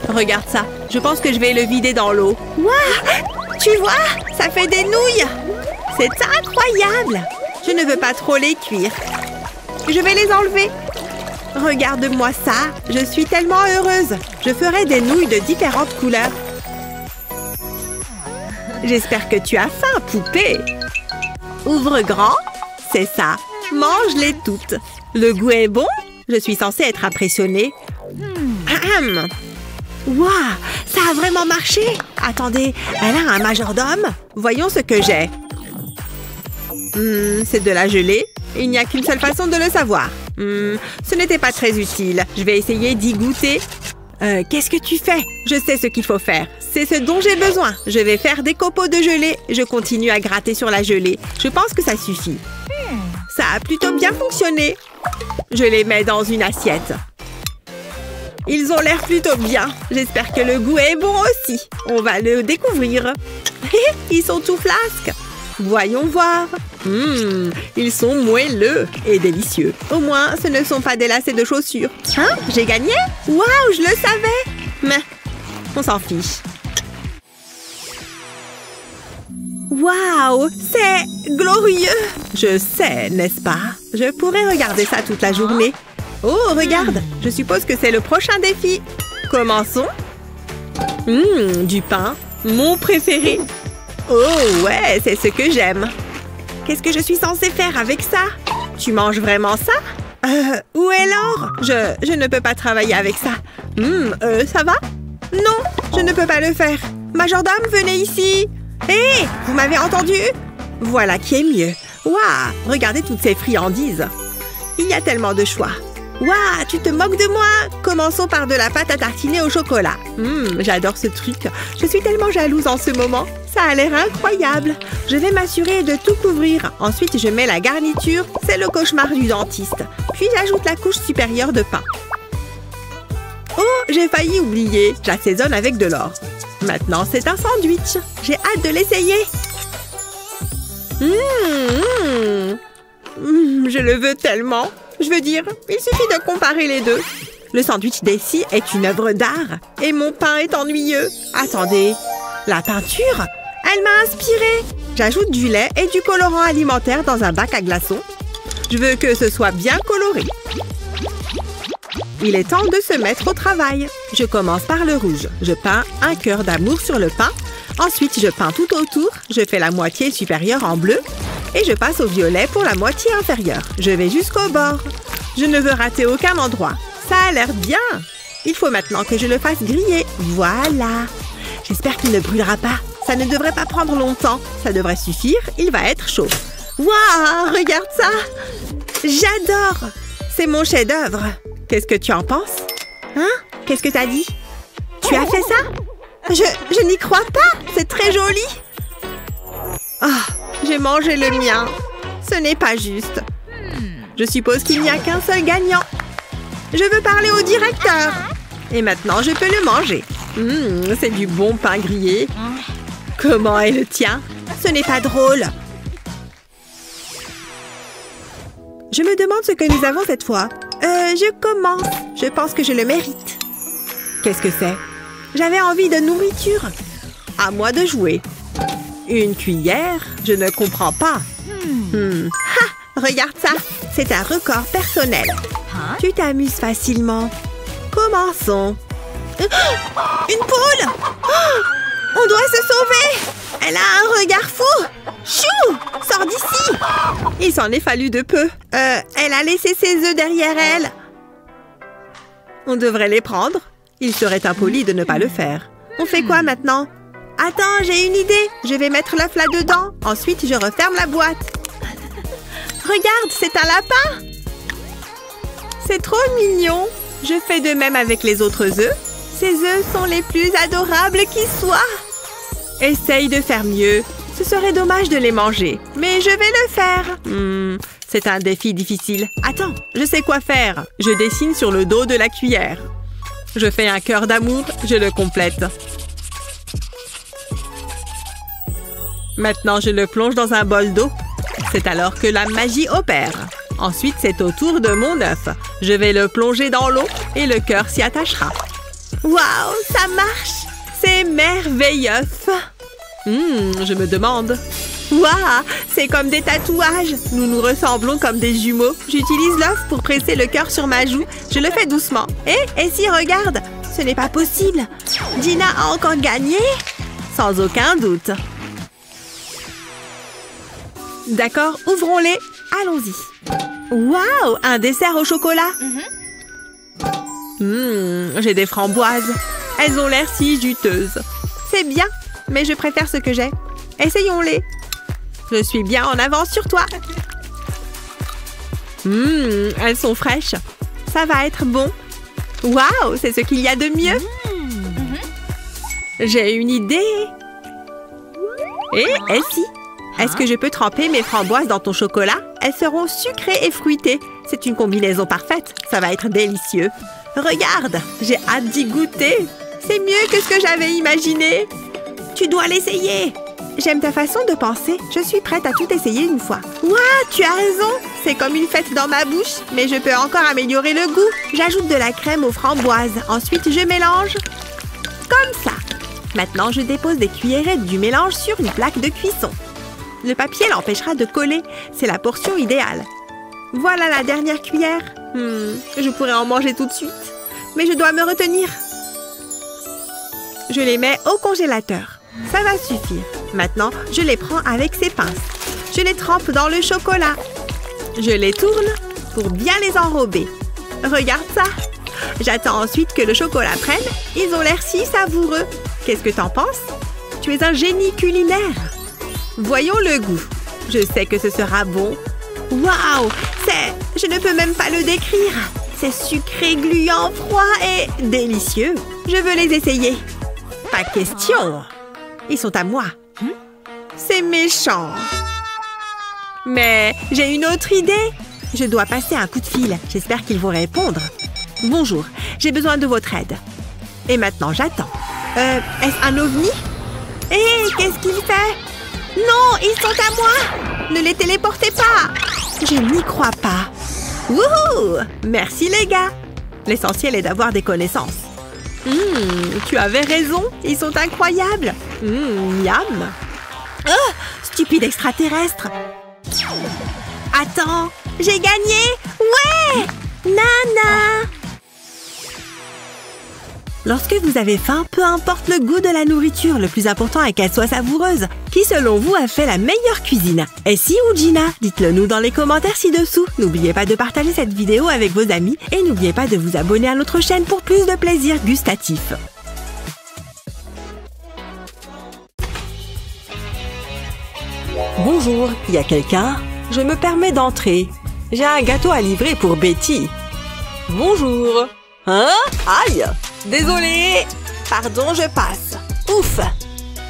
Regarde ça. Je pense que je vais le vider dans l'eau. Waouh! Tu vois? Ça fait des nouilles. C'est incroyable. Je ne veux pas trop les cuire. Je vais les enlever. Regarde-moi ça. Je suis tellement heureuse. Je ferai des nouilles de différentes couleurs. J'espère que tu as faim, poupée. Ouvre grand. C'est ça. Mange-les toutes. Le goût est bon? Je suis censée être impressionnée. Waouh! Ça a vraiment marché! Attendez, elle a un majordome? Voyons ce que j'ai. C'est de la gelée. Il n'y a qu'une seule façon de le savoir. Ce n'était pas très utile. Je vais essayer d'y goûter. Qu'est-ce que tu fais? Je sais ce qu'il faut faire. C'est ce dont j'ai besoin. Je vais faire des copeaux de gelée. Je continue à gratter sur la gelée. Je pense que ça suffit. Ça a plutôt bien fonctionné. Je les mets dans une assiette. Ils ont l'air plutôt bien. J'espère que le goût est bon aussi. On va le découvrir. Ils sont tout flasques. Voyons voir. Ils sont moelleux et délicieux. Au moins, ce ne sont pas des lacets de chaussures. Hein? J'ai gagné? Waouh, je le savais. Mais on s'en fiche. Waouh, c'est glorieux. Je sais, n'est-ce pas? Je pourrais regarder ça toute la journée. Oh, regarde, je suppose que c'est le prochain défi. Commençons. Du pain, mon préféré. Oh ouais, c'est ce que j'aime. Qu'est-ce que je suis censée faire avec ça? Tu manges vraiment ça? Où est l'or? Je ne peux pas travailler avec ça. Ça va? Non, je ne peux pas le faire. Majordome, venez ici. Hé, vous m'avez entendu? Voilà qui est mieux. Waouh, regardez toutes ces friandises. Il y a tellement de choix. Waouh, tu te moques de moi? Commençons par de la pâte à tartiner au chocolat. J'adore ce truc. Je suis tellement jalouse en ce moment. Ça a l'air incroyable. Je vais m'assurer de tout couvrir. Ensuite, je mets la garniture. C'est le cauchemar du dentiste. Puis, j'ajoute la couche supérieure de pain. Oh, j'ai failli oublier. J'assaisonne avec de l'or. Maintenant, c'est un sandwich. J'ai hâte de l'essayer. Je le veux tellement. Je veux dire, il suffit de comparer les deux. Le sandwich d'Essie est une œuvre d'art. Et mon pain est ennuyeux. Attendez, la peinture? Elle m'a inspirée. J'ajoute du lait et du colorant alimentaire dans un bac à glaçons. Je veux que ce soit bien coloré. Il est temps de se mettre au travail. Je commence par le rouge. Je peins un cœur d'amour sur le pain. Ensuite, je peins tout autour. Je fais la moitié supérieure en bleu. Et je passe au violet pour la moitié inférieure. Je vais jusqu'au bord. Je ne veux rater aucun endroit. Ça a l'air bien. Il faut maintenant que je le fasse griller. Voilà. J'espère qu'il ne brûlera pas. Ça ne devrait pas prendre longtemps. Ça devrait suffire. Il va être chaud. Waouh, regarde ça. J'adore. C'est mon chef-d'œuvre. Qu'est-ce que tu en penses? Hein? Qu'est-ce que t'as dit? Tu as fait ça? Je n'y crois pas. C'est très joli. Oh, j'ai mangé le mien. Ce n'est pas juste. Je suppose qu'il n'y a qu'un seul gagnant. Je veux parler au directeur. Et maintenant, je peux le manger. C'est du bon pain grillé. Comment est le tien? Ce n'est pas drôle. Je me demande ce que nous avons cette fois. Je commence. Je pense que je le mérite. Qu'est-ce que c'est? J'avais envie de nourriture. À moi de jouer. Une cuillère? Je ne comprends pas. Ha! Regarde ça. C'est un record personnel. Tu t'amuses facilement. Commençons. Une poule! On doit se sauver! Elle a un regard fou! Chou! Sors d'ici! Il s'en est fallu de peu. Elle a laissé ses œufs derrière elle. On devrait les prendre. Il serait impoli de ne pas le faire. On fait quoi maintenant? Attends, j'ai une idée. Je vais mettre l'œuf là-dedans. Ensuite, je referme la boîte. Regarde, c'est un lapin! C'est trop mignon. Je fais de même avec les autres œufs. Ces œufs sont les plus adorables qui soient. Essaye de faire mieux. Ce serait dommage de les manger, mais je vais le faire. C'est un défi difficile. Attends, je sais quoi faire. Je dessine sur le dos de la cuillère. Je fais un cœur d'amour, je le complète. Maintenant, je le plonge dans un bol d'eau. C'est alors que la magie opère. Ensuite, c'est au tour de mon œuf. Je vais le plonger dans l'eau et le cœur s'y attachera. Waouh, ça marche! C'est merveilleux! Je me demande. Waouh, c'est comme des tatouages. Nous nous ressemblons comme des jumeaux. J'utilise l'œuf pour presser le cœur sur ma joue. Je le fais doucement. Et si, regarde, ce n'est pas possible. Gina a encore gagné? Sans aucun doute. D'accord, ouvrons-les. Allons-y. Waouh, un dessert au chocolat. J'ai des framboises. Elles ont l'air si juteuses. C'est bien, mais je préfère ce que j'ai. Essayons-les. Je suis bien en avance sur toi. Elles sont fraîches. Ça va être bon. Waouh, c'est ce qu'il y a de mieux. J'ai une idée. Et si? Est-ce que je peux tremper mes framboises dans ton chocolat? Elles seront sucrées et fruitées. C'est une combinaison parfaite. Ça va être délicieux. Regarde, j'ai hâte d'y goûter. C'est mieux que ce que j'avais imaginé. Tu dois l'essayer. J'aime ta façon de penser. Je suis prête à tout essayer une fois. Ouah, tu as raison. C'est comme une fête dans ma bouche, mais je peux encore améliorer le goût. J'ajoute de la crème aux framboises. Ensuite, je mélange. Comme ça. Maintenant, je dépose des cuillerées du mélange sur une plaque de cuisson. Le papier l'empêchera de coller. C'est la portion idéale. Voilà la dernière cuillère. Je pourrais en manger tout de suite. Mais je dois me retenir. Je les mets au congélateur. Ça va suffire. Maintenant, je les prends avec ces pinces. Je les trempe dans le chocolat. Je les tourne pour bien les enrober. Regarde ça. J'attends ensuite que le chocolat prenne. Ils ont l'air si savoureux. Qu'est-ce que t'en penses? Tu es un génie culinaire. Voyons le goût. Je sais que ce sera bon. Waouh! Je ne peux même pas le décrire. C'est sucré, gluant, froid et délicieux. Je veux les essayer. Pas question. Ils sont à moi. C'est méchant. Mais j'ai une autre idée. Je dois passer un coup de fil. J'espère qu'ils vont répondre. Bonjour, j'ai besoin de votre aide. Et maintenant, j'attends. Est-ce un ovni? Qu'est-ce qu'il fait? Non, ils sont à moi! Ne les téléportez pas! Je n'y crois pas. Wouhou! Merci les gars. L'essentiel est d'avoir des connaissances. Tu avais raison, ils sont incroyables. Miam. Oh, stupide extraterrestre. Attends, j'ai gagné. Ouais! Nana! Lorsque vous avez faim, peu importe le goût de la nourriture, le plus important est qu'elle soit savoureuse. Qui selon vous a fait la meilleure cuisine? Essie ou Gina? Dites-le nous dans les commentaires ci-dessous. N'oubliez pas de partager cette vidéo avec vos amis et n'oubliez pas de vous abonner à notre chaîne pour plus de plaisir gustatif. Bonjour, y a quelqu'un? Je me permets d'entrer. J'ai un gâteau à livrer pour Betty. Bonjour. Hein? Aïe! Désolée! Pardon, je passe. Ouf!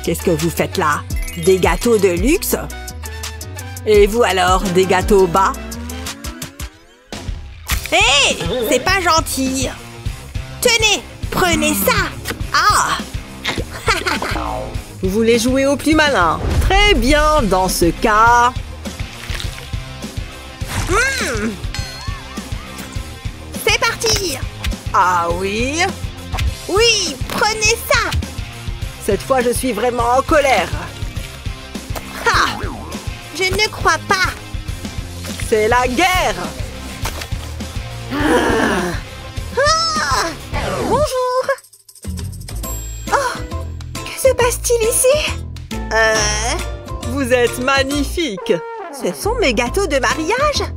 Qu'est-ce que vous faites là? Des gâteaux de luxe? Et vous alors, des gâteaux bas? Hé! C'est pas gentil! Tenez! Prenez ça! Ah! Vous voulez jouer au plus malin? Très bien, dans ce cas... C'est parti! Ah oui? Oui, prenez ça! Cette fois, je suis vraiment en colère. Ah! Je ne crois pas! C'est la guerre! Bonjour! Oh! Que se passe-t-il ici? Vous êtes magnifique! Ce sont mes gâteaux de mariage?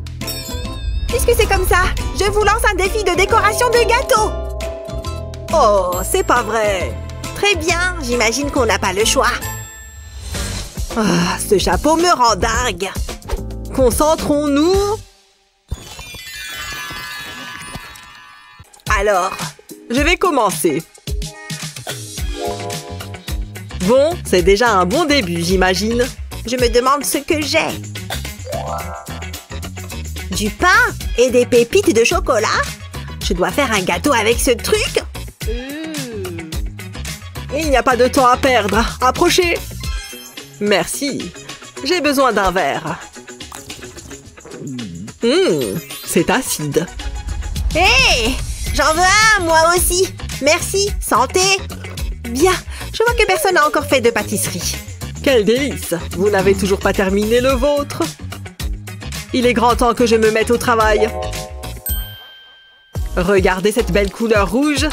Puisque c'est comme ça, je vous lance un défi de décoration de gâteau! Oh, c'est pas vrai! Très bien, j'imagine qu'on n'a pas le choix. Ah, ce chapeau me rend dingue! Concentrons-nous! Alors, je vais commencer. Bon, c'est déjà un bon début, j'imagine. Je me demande ce que j'ai. Du pain et des pépites de chocolat? Je dois faire un gâteau avec ce truc? Il n'y a pas de temps à perdre. Approchez. Merci. J'ai besoin d'un verre. C'est acide. Hé! J'en veux un, moi aussi. Merci. Santé. Bien. Je vois que personne n'a encore fait de pâtisserie. Quel délice! Vous n'avez toujours pas terminé le vôtre? Il est grand temps que je me mette au travail. Regardez cette belle couleur rouge.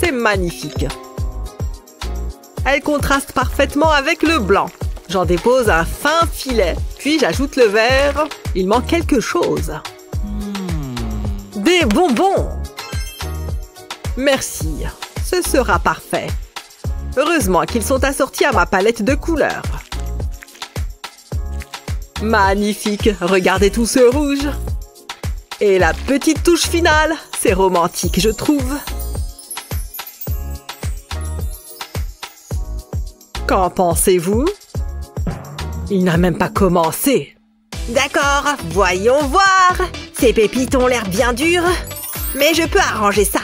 C'est magnifique. Elle contraste parfaitement avec le blanc. J'en dépose un fin filet, puis j'ajoute le vert. Il manque quelque chose. Des bonbons! Merci, ce sera parfait. Heureusement qu'ils sont assortis à ma palette de couleurs. Magnifique, regardez tout ce rouge. Et la petite touche finale, c'est romantique, je trouve. Qu'en pensez-vous? Il n'a même pas commencé. D'accord, voyons voir. Ces pépites ont l'air bien dures, mais je peux arranger ça.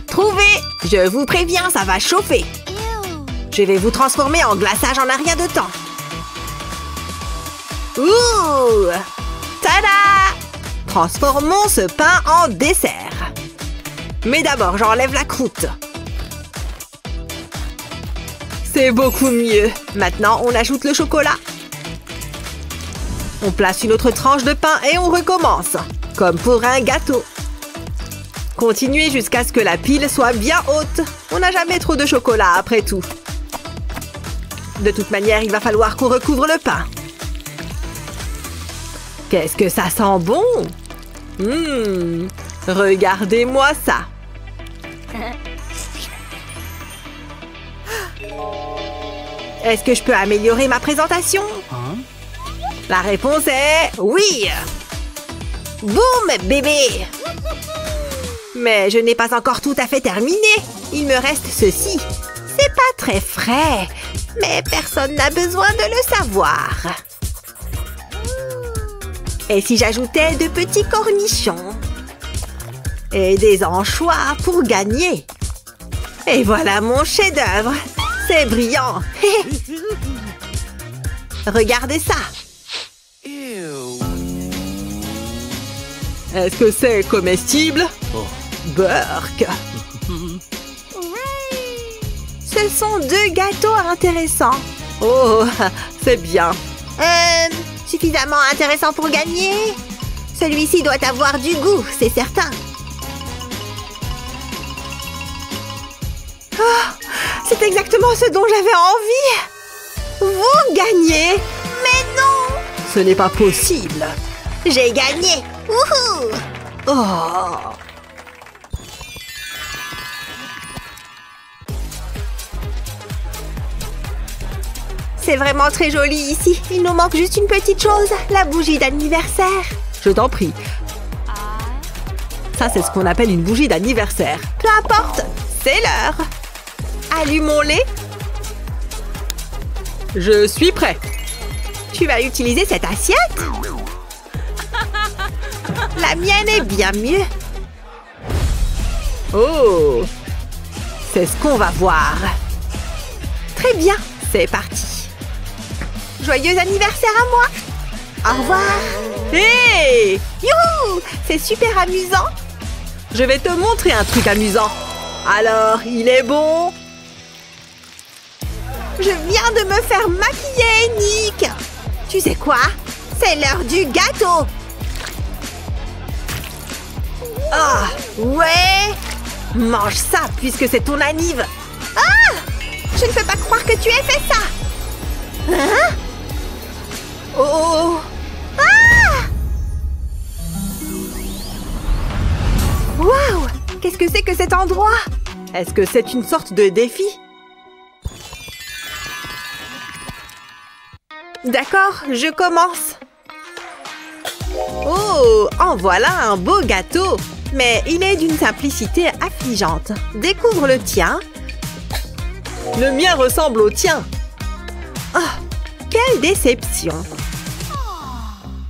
Trouvez! Je vous préviens, ça va chauffer. Je vais vous transformer en glaçage en un rien de temps. Ouh! Tada! Transformons ce pain en dessert. Mais d'abord, j'enlève la croûte. C'est beaucoup mieux. Maintenant, on ajoute le chocolat. On place une autre tranche de pain et on recommence. Comme pour un gâteau. Continuez jusqu'à ce que la pile soit bien haute. On n'a jamais trop de chocolat après tout. De toute manière, il va falloir qu'on recouvre le pain. Qu'est-ce que ça sent bon! Regardez-moi ça! Est-ce que je peux améliorer ma présentation? La réponse est oui! Boum, bébé! Mais je n'ai pas encore tout à fait terminé. Il me reste ceci. C'est pas très frais, mais personne n'a besoin de le savoir. Et si j'ajoutais de petits cornichons? Et des anchois pour gagner? Et voilà mon chef-d'œuvre. C'est brillant. Regardez ça. Est-ce que c'est comestible? Burk. Ce sont deux gâteaux intéressants. Oh, c'est bien. Suffisamment intéressant pour gagner? Celui-ci doit avoir du goût, c'est certain. exactement ce dont j'avais envie. Vous gagnez. Mais non! Ce n'est pas possible. J'ai gagné! Wouhou! Oh. C'est vraiment très joli ici. Il nous manque juste une petite chose, la bougie d'anniversaire. Je t'en prie. Ça, c'est ce qu'on appelle une bougie d'anniversaire. Peu importe, c'est l'heure. Allumons-les. Je suis prêt. Tu vas utiliser cette assiette? La mienne est bien mieux. Oh! C'est ce qu'on va voir. Très bien, c'est parti. Joyeux anniversaire à moi. Au revoir. Hé! Youhou! C'est super amusant. Je vais te montrer un truc amusant. Alors, il est bon? Je viens de me faire maquiller, Nick. Tu sais quoi? C'est l'heure du gâteau. Ah! Ouais! Mange ça puisque c'est ton anniv. Ah! Je ne peux pas croire que tu aies fait ça. Hein? Oh! Ah! Waouh! Qu'est-ce que c'est que cet endroit? Est-ce que c'est une sorte de défi? D'accord, je commence. Oh! En voilà un beau gâteau! Mais il est d'une simplicité affligeante. Découvre le tien. Le mien ressemble au tien. Oh, quelle déception.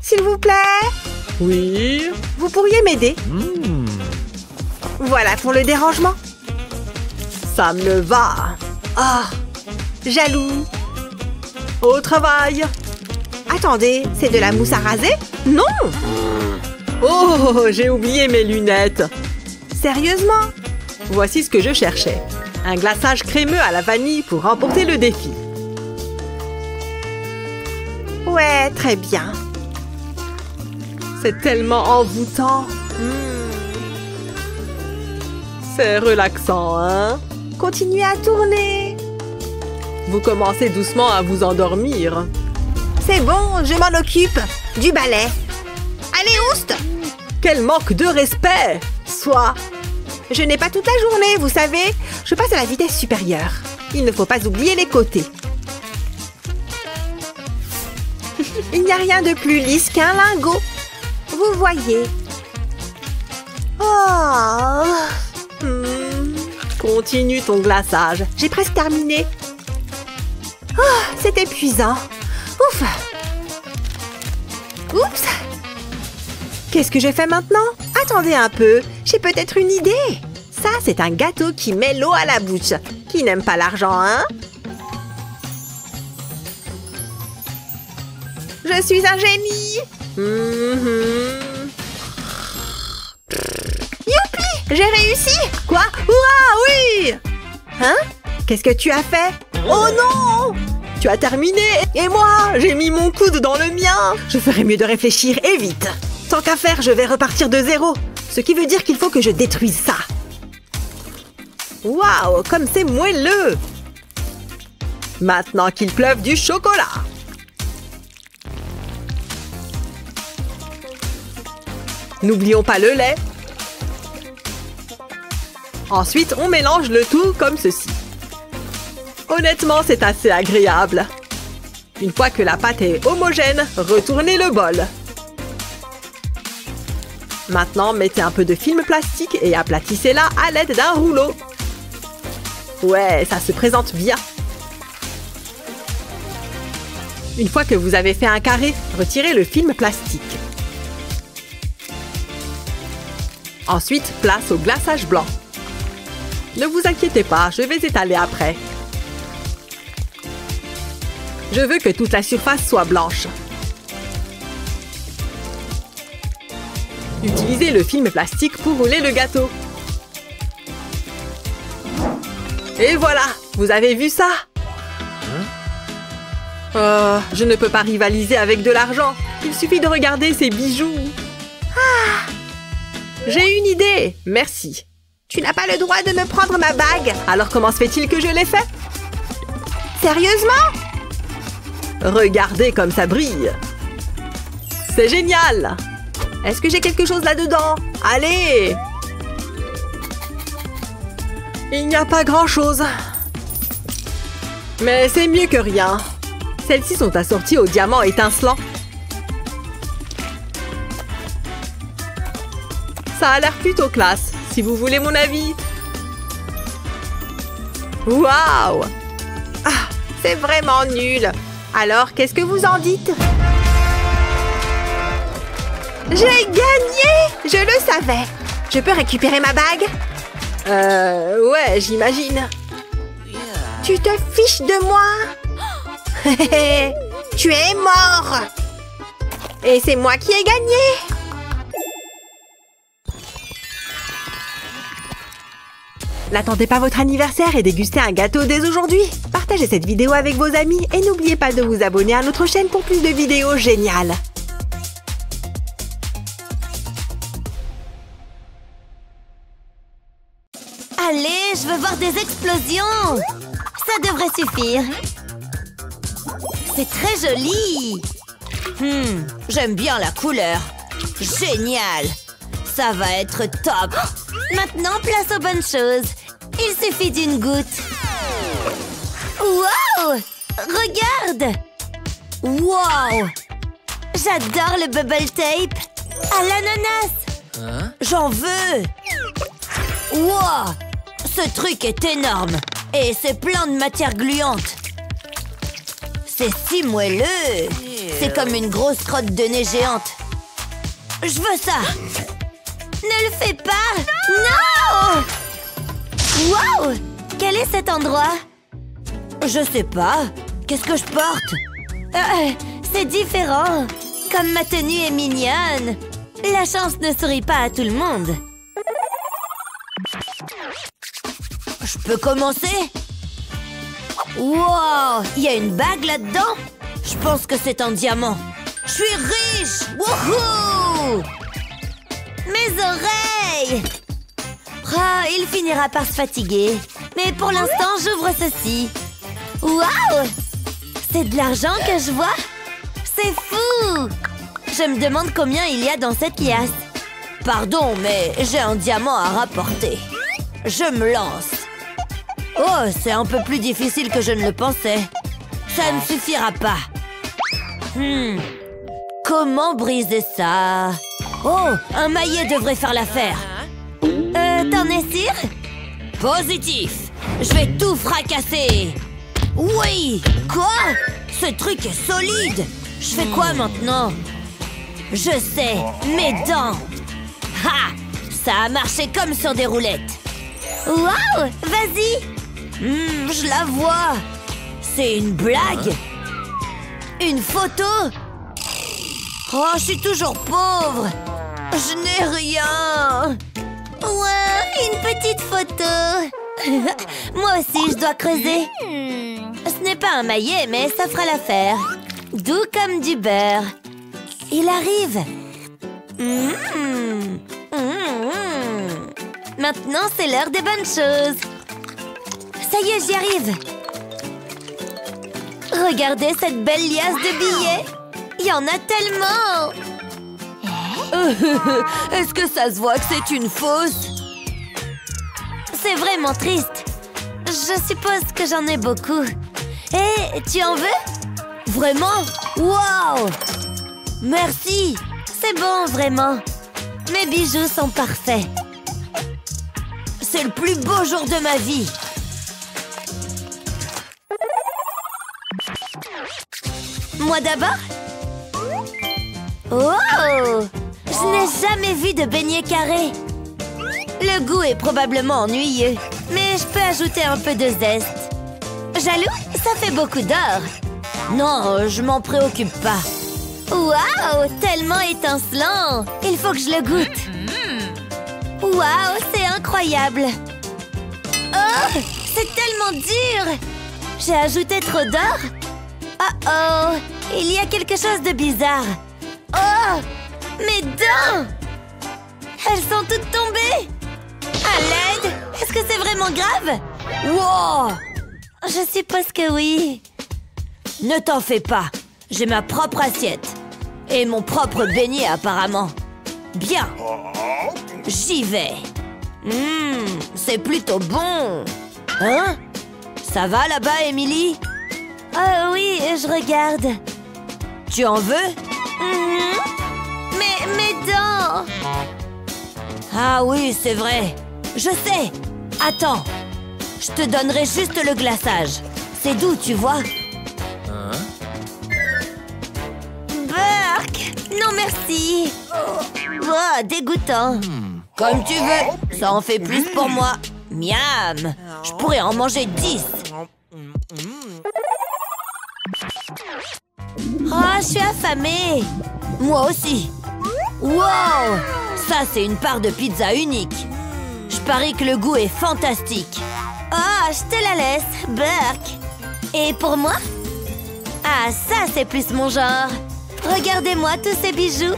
S'il vous plaît, Oui? vous pourriez m'aider? Voilà pour le dérangement. Ça me va. Oh, jaloux. Au travail! Attendez, c'est de la mousse à raser? Non! Oh! J'ai oublié mes lunettes. Sérieusement? Voici ce que je cherchais. Un glaçage crémeux à la vanille pour remporter le défi. Ouais, très bien. C'est tellement envoûtant. C'est relaxant, hein? Continuez à tourner. Vous commencez doucement à vous endormir. C'est bon, je m'en occupe. Du balai. Allez, oust! Quel manque de respect! Soit. Je n'ai pas toute la journée, vous savez. Je passe à la vitesse supérieure. Il ne faut pas oublier les côtés. Il n'y a rien de plus lisse qu'un lingot. Vous voyez. Oh. Continue ton glaçage. J'ai presque terminé. Oh, c'est épuisant. Ouf. Oups. Qu'est-ce que je fais maintenant? Attendez un peu. J'ai peut-être une idée. Ça, c'est un gâteau qui met l'eau à la bouche. Qui n'aime pas l'argent, hein? Je suis un génie. Youpi! J'ai réussi! Quoi? Ouah, oui! Hein? Qu'est-ce que tu as fait? Oh non! Tu as terminé et moi, j'ai mis mon coude dans le mien. Je ferais mieux de réfléchir et vite. Tant qu'à faire, je vais repartir de zéro. Ce qui veut dire qu'il faut que je détruise ça. Waouh, comme c'est moelleux! Maintenant qu'il pleuve du chocolat. N'oublions pas le lait. Ensuite, on mélange le tout comme ceci. Honnêtement, c'est assez agréable. Une fois que la pâte est homogène, retournez le bol. Maintenant, mettez un peu de film plastique et aplatissez-la à l'aide d'un rouleau. Ouais, ça se présente bien. Une fois que vous avez fait un carré, retirez le film plastique. Ensuite, place au glaçage blanc. Ne vous inquiétez pas, je vais étaler après. Je veux que toute la surface soit blanche. Utilisez le film plastique pour rouler le gâteau. Et voilà, vous avez vu ça? Je ne peux pas rivaliser avec de l'argent. Il suffit de regarder ces bijoux. Ah! J'ai une idée, merci. Tu n'as pas le droit de me prendre ma bague. Alors comment se fait-il que je l'ai fait? Sérieusement? Regardez comme ça brille. C'est génial. Est-ce que j'ai quelque chose là-dedans? Allez! Il n'y a pas grand-chose. Mais c'est mieux que rien. Celles-ci sont assorties au diamant étincelant. Ça a l'air plutôt classe, si vous voulez mon avis. Waouh! Ah, c'est vraiment nul. Alors, qu'est-ce que vous en dites? J'ai gagné! Je le savais. Je peux récupérer ma bague? Ouais, j'imagine. Tu te fiches de moi? Tu es mort! Et c'est moi qui ai gagné! N'attendez pas votre anniversaire et dégustez un gâteau dès aujourd'hui. Partagez cette vidéo avec vos amis et n'oubliez pas de vous abonner à notre chaîne pour plus de vidéos géniales. Allez, je veux voir des explosions. Ça devrait suffire. C'est très joli. J'aime bien la couleur. Génial. Ça va être top. Maintenant, place aux bonnes choses. Il suffit d'une goutte. Wow! Regarde! Wow. J'adore le bubble tape. À l'ananas. J'en veux. Wow. Ce truc est énorme. Et c'est plein de matière gluante. C'est si moelleux. C'est comme une grosse crotte de nez géante. Je veux ça. Ne le fais pas! Non! Wow! Quel est cet endroit? Je sais pas. Qu'est-ce que je porte? C'est différent. Comme ma tenue est mignonne. La chance ne sourit pas à tout le monde. Je peux commencer? Wow! Il y a une bague là-dedans? Je pense que c'est un diamant. Je suis riche! Wouhou! Mes oreilles! Oh, il finira par se fatiguer. Mais pour l'instant, j'ouvre ceci. Waouh! C'est de l'argent que je vois? C'est fou! Je me demande combien il y a dans cette liasse. Pardon, mais j'ai un diamant à rapporter. Je me lance. Oh, c'est un peu plus difficile que je ne le pensais. Ça ne suffira pas. Comment briser ça? Oh, un maillet devrait faire l'affaire. T'en es sûr? Positif. Je vais tout fracasser. Oui. Quoi? Ce truc est solide. Je fais quoi maintenant? Je sais, mes dents. Ha! Ça a marché comme sur des roulettes. Waouh! Vas-y! Je la vois. C'est une blague. Une photo? Oh, je suis toujours pauvre. Je n'ai rien. Ouais, une petite photo. Moi aussi, je dois creuser. Ce n'est pas un maillet, mais ça fera l'affaire. Doux comme du beurre. Il arrive. Maintenant, c'est l'heure des bonnes choses. Ça y est, j'y arrive. Regardez cette belle liasse de billets. Il y en a tellement. Est-ce que ça se voit que c'est une fausse? C'est vraiment triste. Je suppose que j'en ai beaucoup. Hé, tu en veux? Vraiment? Waouh! Merci! C'est bon, vraiment. Mes bijoux sont parfaits. C'est le plus beau jour de ma vie. Moi d'abord? Oh! Je n'ai jamais vu de beignet carré. Le goût est probablement ennuyeux, mais je peux ajouter un peu de zeste. Jaloux? Ça fait beaucoup d'or. Non, je m'en préoccupe pas. Waouh! Tellement étincelant! Il faut que je le goûte. Waouh! C'est incroyable! Oh! C'est tellement dur! J'ai ajouté trop d'or? Oh! Il y a quelque chose de bizarre. Oh! Mes dents! Elles sont toutes tombées! À l'aide! Est-ce que c'est vraiment grave? Wow! Je suppose que oui. Ne t'en fais pas. J'ai ma propre assiette. Et mon propre beignet apparemment. Bien. J'y vais. C'est plutôt bon. Hein? Ça va là-bas, Emily? Oh oui, je regarde. Tu en veux? Mes dents! Ah oui, c'est vrai. Je sais. Attends. Je te donnerai juste le glaçage. C'est doux, tu vois. Burk! Non, merci. Oh, dégoûtant. Comme tu veux. Ça en fait plus pour moi. Miam. Je pourrais en manger 10. Oh, je suis affamée. Moi aussi. Wow! Ça, c'est une part de pizza unique. Je parie que le goût est fantastique. Oh, je te la laisse, Burk. Et pour moi? Ah, ça, c'est plus mon genre. Regardez-moi tous ces bijoux.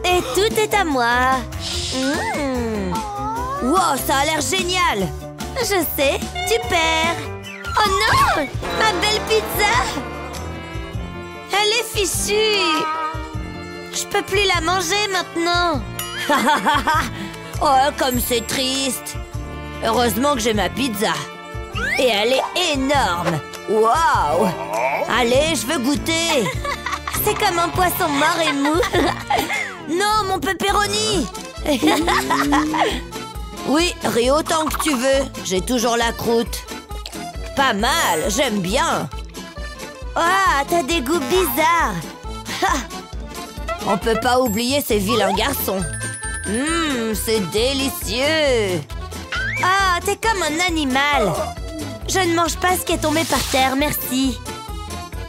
Et tout est à moi. Wow, ça a l'air génial. Je sais, tu perds. Oh non! Ma belle pizza! Elle est fichue. Je peux plus la manger maintenant. Oh, comme c'est triste. Heureusement que j'ai ma pizza. Et elle est énorme. Waouh! Allez, je veux goûter. C'est comme un poisson mort et mou. Non, mon pepperoni. Oui, ris autant que tu veux. J'ai toujours la croûte. Pas mal, j'aime bien. Ah, t'as des goûts bizarres. On peut pas oublier ces vilains garçons. C'est délicieux. Ah, t'es comme un animal. Je ne mange pas ce qui est tombé par terre, merci.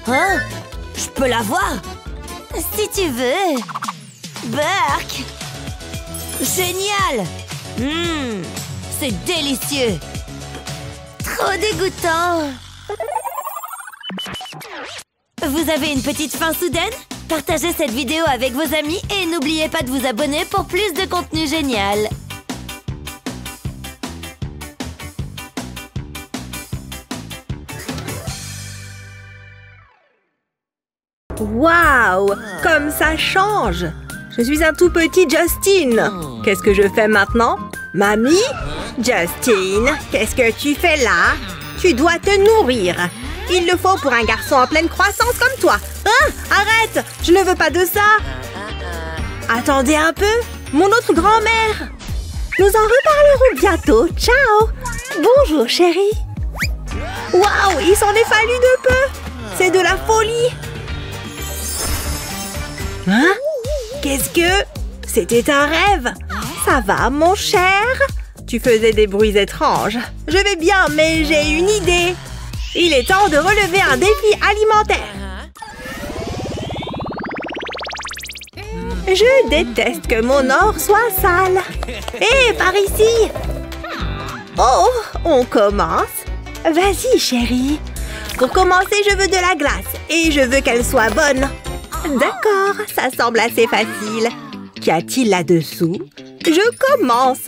Hein? Je peux la voir? Si tu veux. Burk! Génial! C'est délicieux. Trop dégoûtant. Vous avez une petite faim soudaine? Partagez cette vidéo avec vos amis et n'oubliez pas de vous abonner pour plus de contenu génial. Waouh! Comme ça change! Je suis un tout petit Justin. Qu'est-ce que je fais maintenant? Mamie? Justin, qu'est-ce que tu fais là? Tu dois te nourrir. Il le faut pour un garçon en pleine croissance comme toi. Hein? Arrête! Je ne veux pas de ça. Attendez un peu. Mon autre grand-mère. Nous en reparlerons bientôt. Ciao! Bonjour, chérie. Waouh! Il s'en est fallu de peu. C'est de la folie. Hein? Qu'est-ce que... C'était un rêve. Ça va, mon cher? Tu faisais des bruits étranges. Je vais bien, mais j'ai une idée. Il est temps de relever un défi alimentaire. Je déteste que mon or soit sale. Hé, par ici! Oh, on commence. Vas-y, chérie. Pour commencer, je veux de la glace. Et je veux qu'elle soit bonne. D'accord, ça semble assez facile. Qu'y a-t-il là-dessous? Je commence.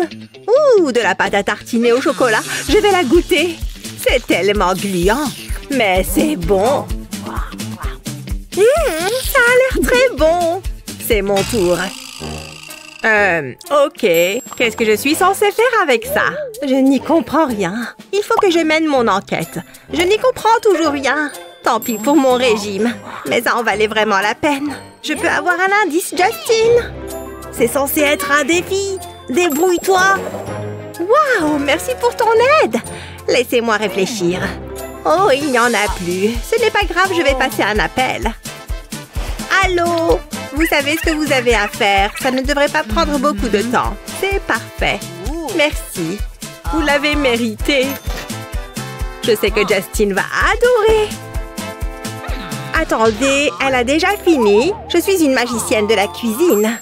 Ouh, de la pâte à tartiner au chocolat. Je vais la goûter. C'est tellement gluant. Mais c'est bon. Ça a l'air très bon. C'est mon tour. Ok. Qu'est-ce que je suis censée faire avec ça? Je n'y comprends rien. Il faut que je mène mon enquête. Je n'y comprends toujours rien. Tant pis pour mon régime. Mais ça en valait vraiment la peine. Je peux avoir un indice, Justin? C'est censé être un défi. Débrouille-toi. Waouh, merci pour ton aide. Laissez-moi réfléchir. Oh, il n'y en a plus. Ce n'est pas grave, je vais passer un appel. Allô? Vous savez ce que vous avez à faire. Ça ne devrait pas prendre beaucoup de temps. C'est parfait. Merci. Vous l'avez mérité. Je sais que Justin va adorer. Attendez, elle a déjà fini. Je suis une magicienne de la cuisine.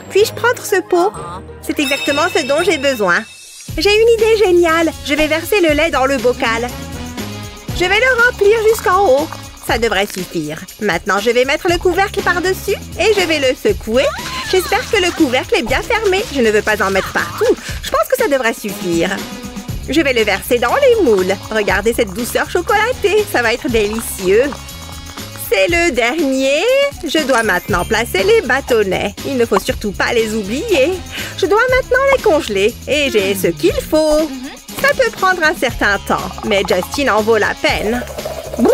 Puis-je prendre ce pot? C'est exactement ce dont j'ai besoin. J'ai une idée géniale. Je vais verser le lait dans le bocal. Je vais le remplir jusqu'en haut. Ça devrait suffire. Maintenant, je vais mettre le couvercle par-dessus et je vais le secouer. J'espère que le couvercle est bien fermé. Je ne veux pas en mettre partout. Je pense que ça devrait suffire. Je vais le verser dans les moules. Regardez cette douceur chocolatée. Ça va être délicieux. C'est le dernier. Je dois maintenant placer les bâtonnets. Il ne faut surtout pas les oublier. Je dois maintenant les congeler. Et j'ai ce qu'il faut. Ça peut prendre un certain temps, mais Justine en vaut la peine. Bouh,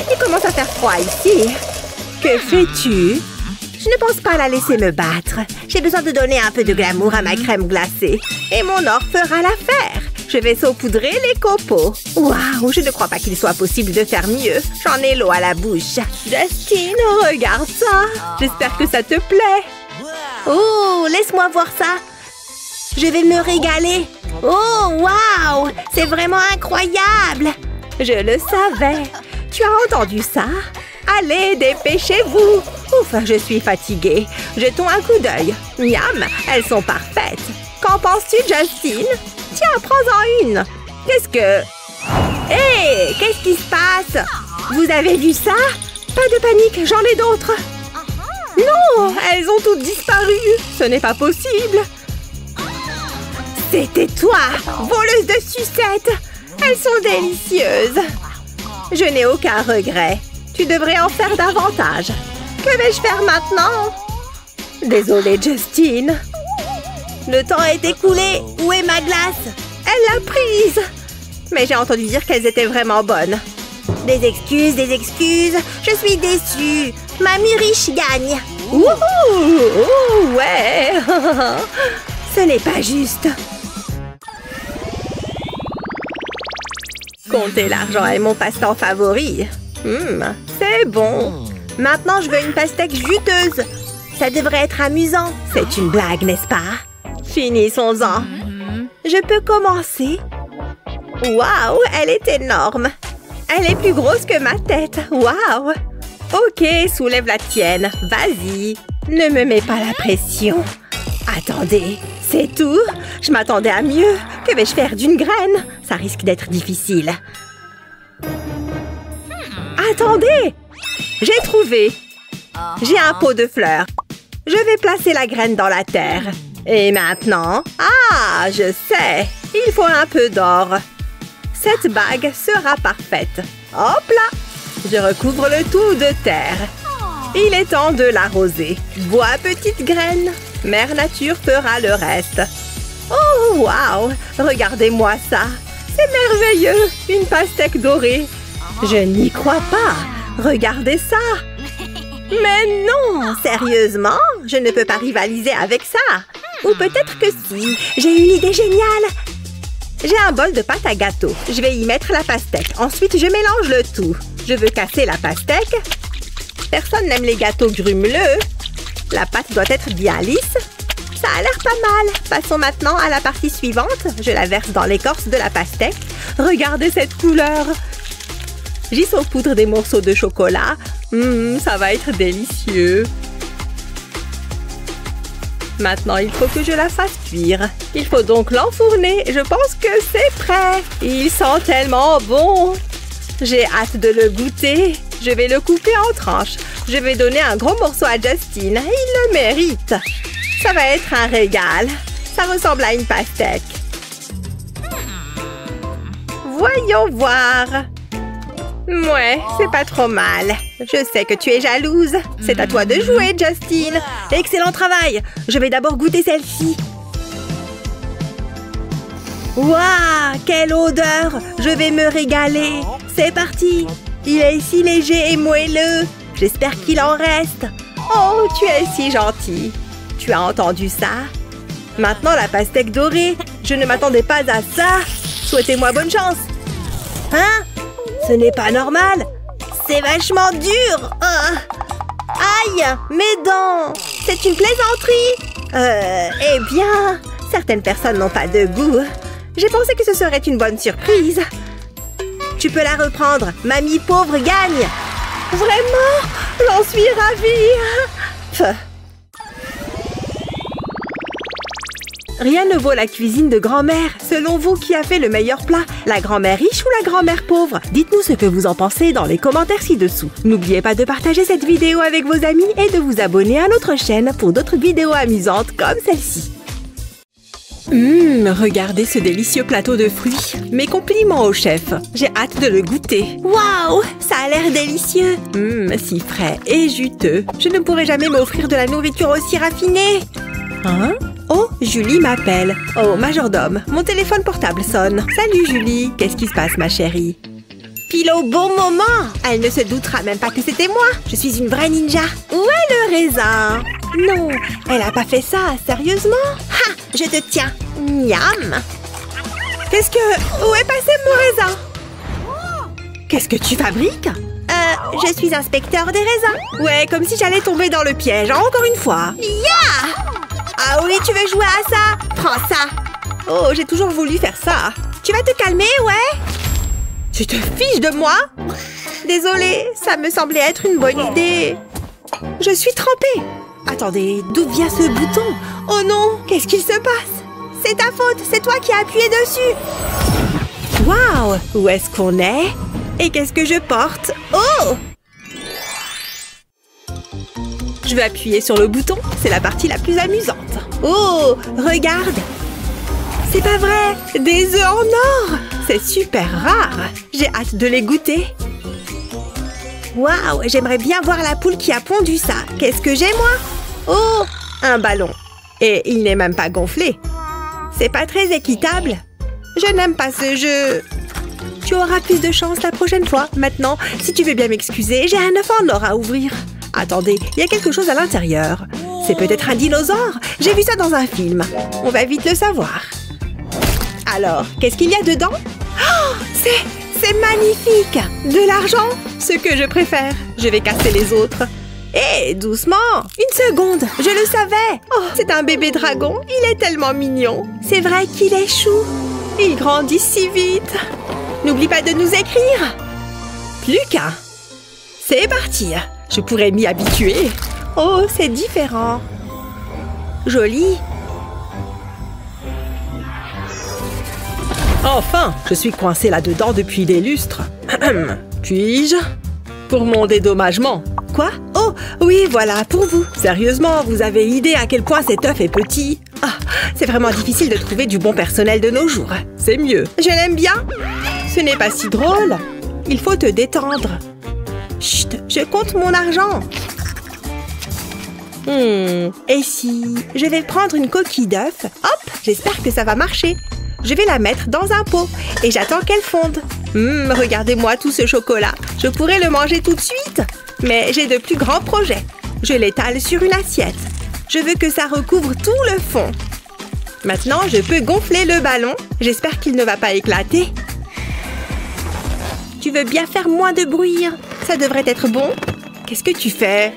il commence à faire froid ici. Que fais-tu? Je ne pense pas la laisser me battre. J'ai besoin de donner un peu de glamour à ma crème glacée. Et mon or fera l'affaire. Je vais saupoudrer les copeaux. Waouh, je ne crois pas qu'il soit possible de faire mieux. J'en ai l'eau à la bouche. Justine, regarde ça. J'espère que ça te plaît. Oh, laisse-moi voir ça. Je vais me régaler. Oh, waouh, c'est vraiment incroyable. Je le savais. Tu as entendu ça? Allez, dépêchez-vous. Ouf, je suis fatiguée. Jetons un coup d'œil. Miam, elles sont parfaites. Qu'en penses-tu, Justine? Tiens, prends-en une. Qu'est-ce que... Hé, qu'est-ce qui se passe? Vous avez vu ça? Pas de panique, j'en ai d'autres. Non, elles ont toutes disparu. Ce n'est pas possible. C'était toi, voleuse de sucettes. Elles sont délicieuses. Je n'ai aucun regret. Tu devrais en faire davantage. Que vais-je faire maintenant? Désolée, Justine. Le temps est écoulé. Où est ma glace? Elle l'a prise. Mais j'ai entendu dire qu'elles étaient vraiment bonnes. Des excuses, des excuses. Je suis déçue. Mamie riche gagne. Ouh, ouh, ouais. Ce n'est pas juste. Compter l'argent est mon passe-temps favori. C'est bon. Maintenant, je veux une pastèque juteuse. Ça devrait être amusant. C'est une blague, n'est-ce pas? Finissons-en. Je peux commencer? Waouh, elle est énorme. Elle est plus grosse que ma tête. Waouh. Ok, soulève la tienne. Vas-y. Ne me mets pas la pression. Attendez, c'est tout? Je m'attendais à mieux. Que vais-je faire d'une graine? Ça risque d'être difficile. Attendez! J'ai trouvé! J'ai un pot de fleurs. Je vais placer la graine dans la terre. Et maintenant... Ah, je sais! Il faut un peu d'or. Cette bague sera parfaite. Hop là! Je recouvre le tout de terre. Il est temps de l'arroser. Bois, petite graine. Mère Nature fera le reste. Oh, waouh! Regardez-moi ça! C'est merveilleux! Une pastèque dorée. Je n'y crois pas! Regardez ça! Mais non! Sérieusement? Je ne peux pas rivaliser avec ça! Ou peut-être que si! J'ai une idée géniale! J'ai un bol de pâte à gâteau. Je vais y mettre la pastèque. Ensuite, je mélange le tout. Je veux casser la pastèque. Personne n'aime les gâteaux grumeleux. La pâte doit être bien lisse. Ça a l'air pas mal. Passons maintenant à la partie suivante. Je la verse dans l'écorce de la pastèque. Regardez cette couleur! J'y saupoudre des morceaux de chocolat. Ça va être délicieux. Maintenant, il faut que je la fasse cuire. Il faut donc l'enfourner. Je pense que c'est prêt. Il sent tellement bon. J'ai hâte de le goûter. Je vais le couper en tranches. Je vais donner un gros morceau à Justine. Il le mérite. Ça va être un régal. Ça ressemble à une pastèque. Voyons voir. Ouais, c'est pas trop mal. Je sais que tu es jalouse. C'est à toi de jouer, Justine. Excellent travail. Je vais d'abord goûter celle-ci. Waouh, quelle odeur. Je vais me régaler. C'est parti. Il est si léger et moelleux. J'espère qu'il en reste. Oh, tu es si gentil. Tu as entendu ça? Maintenant, la pastèque dorée. Je ne m'attendais pas à ça. Souhaitez-moi bonne chance. Hein? Ce n'est pas normal. C'est vachement dur. Aïe, mes dents. C'est une plaisanterie. Eh bien, certaines personnes n'ont pas de goût. J'ai pensé que ce serait une bonne surprise. Tu peux la reprendre. Mamie pauvre gagne. Vraiment? J'en suis ravie. Rien ne vaut la cuisine de grand-mère. Selon vous, qui a fait le meilleur plat? La grand-mère riche ou la grand-mère pauvre? Dites-nous ce que vous en pensez dans les commentaires ci-dessous. N'oubliez pas de partager cette vidéo avec vos amis et de vous abonner à notre chaîne pour d'autres vidéos amusantes comme celle-ci. Regardez ce délicieux plateau de fruits. Mes compliments au chef. J'ai hâte de le goûter. Waouh, ça a l'air délicieux. Si frais et juteux. Je ne pourrai jamais m'offrir de la nourriture aussi raffinée. Hein? Oh, Julie m'appelle. Oh, majordome, mon téléphone portable sonne. Salut Julie, qu'est-ce qui se passe ma chérie? Pile au bon moment. Elle ne se doutera même pas que c'était moi. Je suis une vraie ninja. Où est le raisin? Non, elle a pas fait ça, sérieusement? Ha, je te tiens. Miam. Où est passé mon raisin? Qu'est-ce que tu fabriques? Je suis inspecteur des raisins. Ouais, comme si j'allais tomber dans le piège, encore une fois. Ya! Ah oui, tu veux jouer à ça? Prends ça. Oh, j'ai toujours voulu faire ça. Tu vas te calmer, ouais? Tu te fiches de moi? Désolée, ça me semblait être une bonne idée. Je suis trempée. Attendez, d'où vient ce bouton? Oh non, qu'est-ce qu'il se passe? C'est ta faute, c'est toi qui as appuyé dessus. Waouh, où est-ce qu'on est? Et qu'est-ce que je porte? Oh! Je vais appuyer sur le bouton, c'est la partie la plus amusante. Oh, regarde! C'est pas vrai! Des œufs en or! C'est super rare! J'ai hâte de les goûter. Waouh! J'aimerais bien voir la poule qui a pondu ça. Qu'est-ce que j'ai, moi? Oh! Un ballon. Et il n'est même pas gonflé. C'est pas très équitable. Je n'aime pas ce jeu. Tu auras plus de chance la prochaine fois. Maintenant, si tu veux bien m'excuser, j'ai un œuf en or à ouvrir. Attendez, il y a quelque chose à l'intérieur. C'est peut-être un dinosaure. J'ai vu ça dans un film. On va vite le savoir. Alors, qu'est-ce qu'il y a dedans? Oh, c'est magnifique! De l'argent, ce que je préfère. Je vais casser les autres. Hé, doucement! Une seconde, je le savais! Oh, c'est un bébé dragon, il est tellement mignon. C'est vrai qu'il est chou. Il grandit si vite. N'oublie pas de nous écrire. Plus qu'un. C'est parti. Je pourrais m'y habituer. Oh, c'est différent. Joli. Enfin, je suis coincée là-dedans depuis des lustres. Puis-je? Pour mon dédommagement. Quoi? Oh, oui, voilà, pour vous. Sérieusement, vous avez idée à quel point cet œuf est petit? Ah, c'est vraiment difficile de trouver du bon personnel de nos jours. C'est mieux. Je l'aime bien. Ce n'est pas si drôle. Il faut te détendre. Chut, je compte mon argent. Et si je vais prendre une coquille d'œuf? Hop, j'espère que ça va marcher. Je vais la mettre dans un pot et j'attends qu'elle fonde. Regardez-moi tout ce chocolat. Je pourrais le manger tout de suite. Mais j'ai de plus grands projets. Je l'étale sur une assiette. Je veux que ça recouvre tout le fond. Maintenant, je peux gonfler le ballon. J'espère qu'il ne va pas éclater. Tu veux bien faire moins de bruit? Ça devrait être bon. Qu'est-ce que tu fais?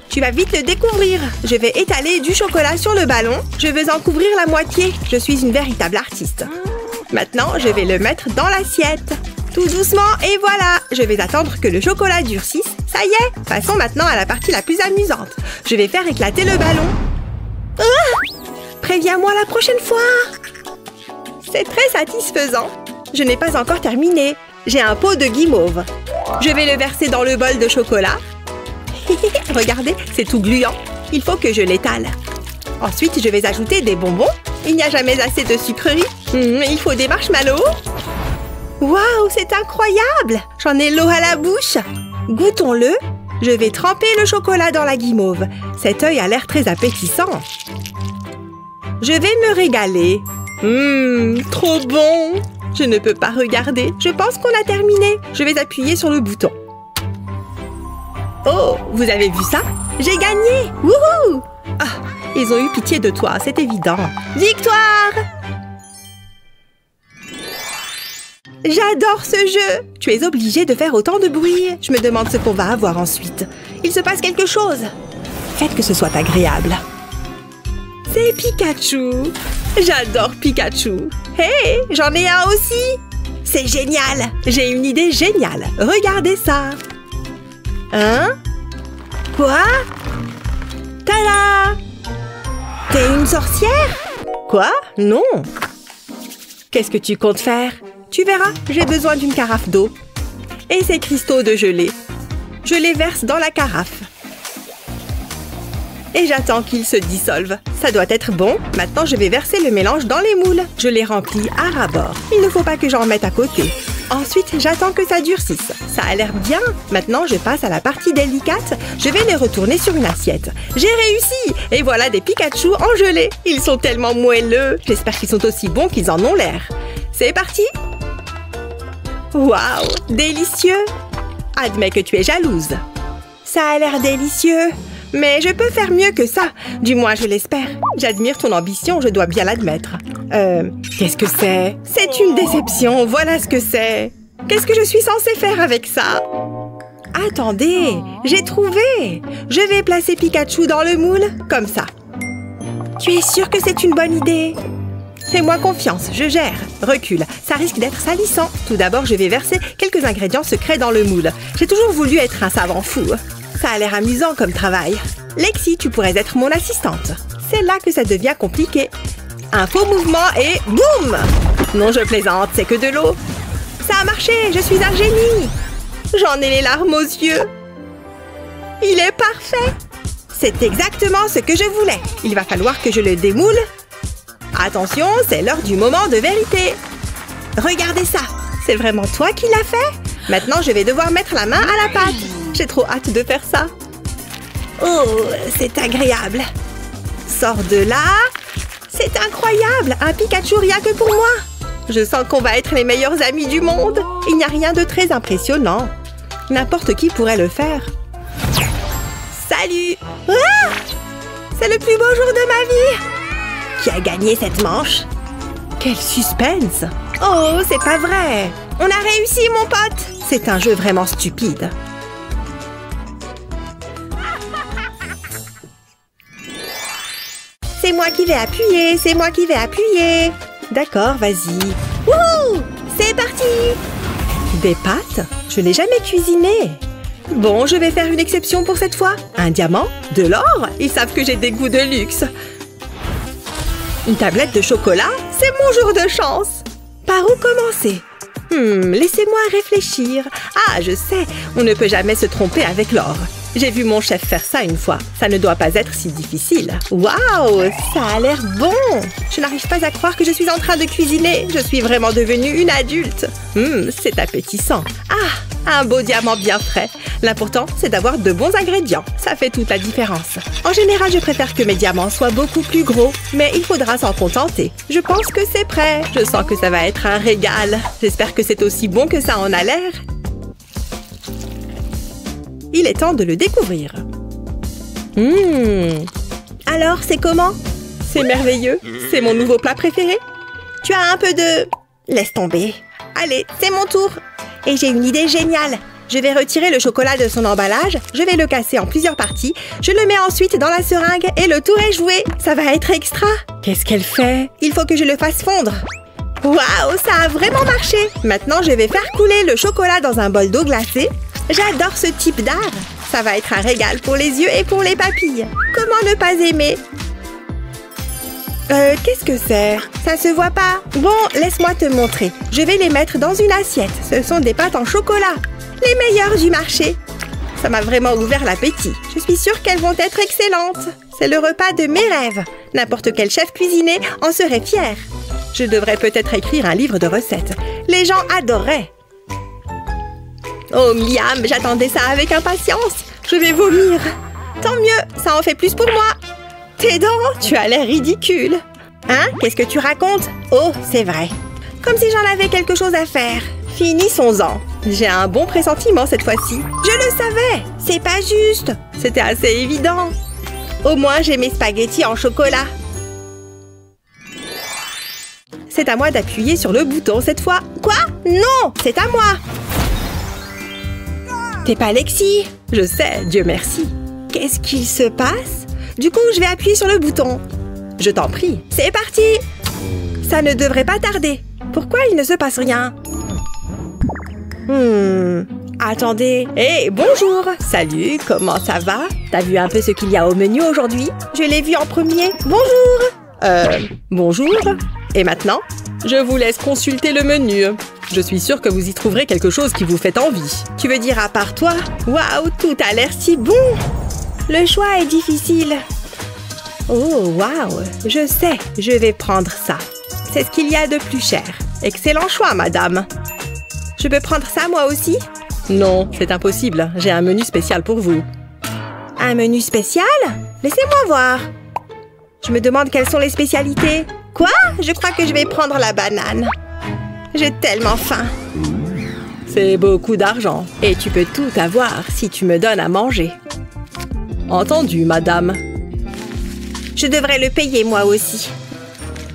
Tu vas vite le découvrir. Je vais étaler du chocolat sur le ballon. Je veux en couvrir la moitié. Je suis une véritable artiste. Maintenant, je vais le mettre dans l'assiette. Tout doucement, et voilà. Je vais attendre que le chocolat durcisse. Ça y est. Passons maintenant à la partie la plus amusante. Je vais faire éclater le ballon. Préviens-moi la prochaine fois. C'est très satisfaisant. Je n'ai pas encore terminé. J'ai un pot de guimauve. Je vais le verser dans le bol de chocolat. Regardez, c'est tout gluant. Il faut que je l'étale. Ensuite, je vais ajouter des bonbons. Il n'y a jamais assez de sucreries. Il faut des marshmallows. Waouh, c'est incroyable! J'en ai l'eau à la bouche. Goûtons-le. Je vais tremper le chocolat dans la guimauve. Cet œil a l'air très appétissant. Je vais me régaler. Trop bon! Je ne peux pas regarder. Je pense qu'on a terminé. Je vais appuyer sur le bouton. Oh, vous avez vu ça? J'ai gagné! Wouhou! Ah, ils ont eu pitié de toi, c'est évident. Victoire! J'adore ce jeu! Tu es obligé de faire autant de bruit. Je me demande ce qu'on va avoir ensuite. Il se passe quelque chose. Faites que ce soit agréable. C'est Pikachu! J'adore Pikachu! Hé, j'en ai un aussi! C'est génial! J'ai une idée géniale! Regardez ça! Hein? Quoi? Tada! T'es une sorcière? Quoi? Non! Qu'est-ce que tu comptes faire? Tu verras, j'ai besoin d'une carafe d'eau. Et ces cristaux de gelée. Je les verse dans la carafe. et j'attends qu'ils se dissolvent. Ça doit être bon. Maintenant, je vais verser le mélange dans les moules. Je les remplis à ras-bord. Il ne faut pas que j'en mette à côté. Ensuite, j'attends que ça durcisse. Ça a l'air bien. Maintenant, je passe à la partie délicate. Je vais les retourner sur une assiette. J'ai réussi! Et voilà des Pikachu en gelée. Ils sont tellement moelleux. J'espère qu'ils sont aussi bons qu'ils en ont l'air. C'est parti! Waouh! Délicieux! Admets que tu es jalouse. Ça a l'air délicieux. Mais je peux faire mieux que ça. Du moins, je l'espère. J'admire ton ambition, je dois bien l'admettre. Qu'est-ce que c'est? C'est une déception, voilà ce que c'est. Qu'est-ce que je suis censée faire avec ça? Attendez, j'ai trouvé. Je vais placer Pikachu dans le moule, comme ça. Tu es sûre que c'est une bonne idée? Fais-moi confiance, je gère. Recule, ça risque d'être salissant. Tout d'abord, je vais verser quelques ingrédients secrets dans le moule. J'ai toujours voulu être un savant fou. Ça a l'air amusant comme travail. Lexi, tu pourrais être mon assistante. C'est là que ça devient compliqué. Un faux mouvement et boum! Non, je plaisante, c'est que de l'eau. Ça a marché, je suis un génie. J'en ai les larmes aux yeux. Il est parfait. C'est exactement ce que je voulais. Il va falloir que je le démoule. Attention, c'est l'heure du moment de vérité. Regardez ça. C'est vraiment toi qui l'as fait? Maintenant, je vais devoir mettre la main à la pâte. J'ai trop hâte de faire ça. Oh, c'est agréable. Sors de là. C'est incroyable. Un Pikachu rien que pour moi. Je sens qu'on va être les meilleurs amis du monde. Il n'y a rien de très impressionnant. N'importe qui pourrait le faire. Salut! Ah! C'est le plus beau jour de ma vie! Qui a gagné cette manche? Quel suspense! Oh, c'est pas vrai! On a réussi, mon pote! C'est un jeu vraiment stupide. C'est moi qui vais appuyer, c'est moi qui vais appuyer. D'accord, vas-y. Wouhou! C'est parti! Des pâtes? Je n'ai jamais cuisiné. Bon, je vais faire une exception pour cette fois. Un diamant? De l'or? Ils savent que j'ai des goûts de luxe. Une tablette de chocolat? C'est mon jour de chance. Par où commencer? Laissez-moi réfléchir. Ah, je sais, on ne peut jamais se tromper avec l'or. J'ai vu mon chef faire ça une fois. Ça ne doit pas être si difficile. Waouh, ça a l'air bon. Je n'arrive pas à croire que je suis en train de cuisiner. Je suis vraiment devenue une adulte. C'est appétissant. Ah, un beau diamant bien frais. L'important, c'est d'avoir de bons ingrédients. Ça fait toute la différence. En général, je préfère que mes diamants soient beaucoup plus gros. Mais il faudra s'en contenter. Je pense que c'est prêt. Je sens que ça va être un régal. J'espère que c'est aussi bon que ça en a l'air. Il est temps de le découvrir. Alors, c'est comment? C'est merveilleux. C'est mon nouveau plat préféré. Tu as un peu de... Laisse tomber. Allez, c'est mon tour. Et j'ai une idée géniale. Je vais retirer le chocolat de son emballage. Je vais le casser en plusieurs parties. Je le mets ensuite dans la seringue et le tour est joué. Ça va être extra. Qu'est-ce qu'elle fait? Il faut que je le fasse fondre. Waouh, ça a vraiment marché. Maintenant, je vais faire couler le chocolat dans un bol d'eau glacée. J'adore ce type d'art. Ça va être un régal pour les yeux et pour les papilles. Comment ne pas aimer? Qu'est-ce que c'est? Ça se voit pas. Bon, laisse-moi te montrer. Je vais les mettre dans une assiette. Ce sont des pâtes en chocolat. Les meilleures du marché. Ça m'a vraiment ouvert l'appétit. Je suis sûre qu'elles vont être excellentes. C'est le repas de mes rêves. N'importe quel chef cuisinier en serait fier. Je devrais peut-être écrire un livre de recettes. Les gens adoreraient. Oh, miam, j'attendais ça avec impatience. Je vais vomir. Tant mieux, ça en fait plus pour moi. Tes dents, tu as l'air ridicule. Hein? Qu'est-ce que tu racontes? Oh, c'est vrai. Comme si j'en avais quelque chose à faire. Finissons-en. J'ai un bon pressentiment cette fois-ci. Je le savais. C'est pas juste. C'était assez évident. Au moins, j'ai mes spaghettis en chocolat. C'est à moi d'appuyer sur le bouton cette fois. Quoi? Non, c'est à moi. T'es pas Lexi? Je sais, Dieu merci. Qu'est-ce qu'il se passe? Du coup, je vais appuyer sur le bouton. Je t'en prie. C'est parti! Ça ne devrait pas tarder. Pourquoi il ne se passe rien? Attendez. Hé, bonjour! Salut, comment ça va? T'as vu un peu ce qu'il y a au menu aujourd'hui? Je l'ai vu en premier. Bonjour! Bonjour. Et maintenant? Je vous laisse consulter le menu. Je suis sûre que vous y trouverez quelque chose qui vous fait envie. Tu veux dire à part toi? Waouh, tout a l'air si bon! Le choix est difficile. Oh, waouh! Je sais, je vais prendre ça. C'est ce qu'il y a de plus cher. Excellent choix, madame. Je peux prendre ça, moi aussi? Non, c'est impossible. J'ai un menu spécial pour vous. Un menu spécial? Laissez-moi voir. Je me demande quelles sont les spécialités. Quoi? Je crois que je vais prendre la banane. J'ai tellement faim. C'est beaucoup d'argent. Et tu peux tout avoir si tu me donnes à manger. Entendu, madame. Je devrais le payer, moi aussi.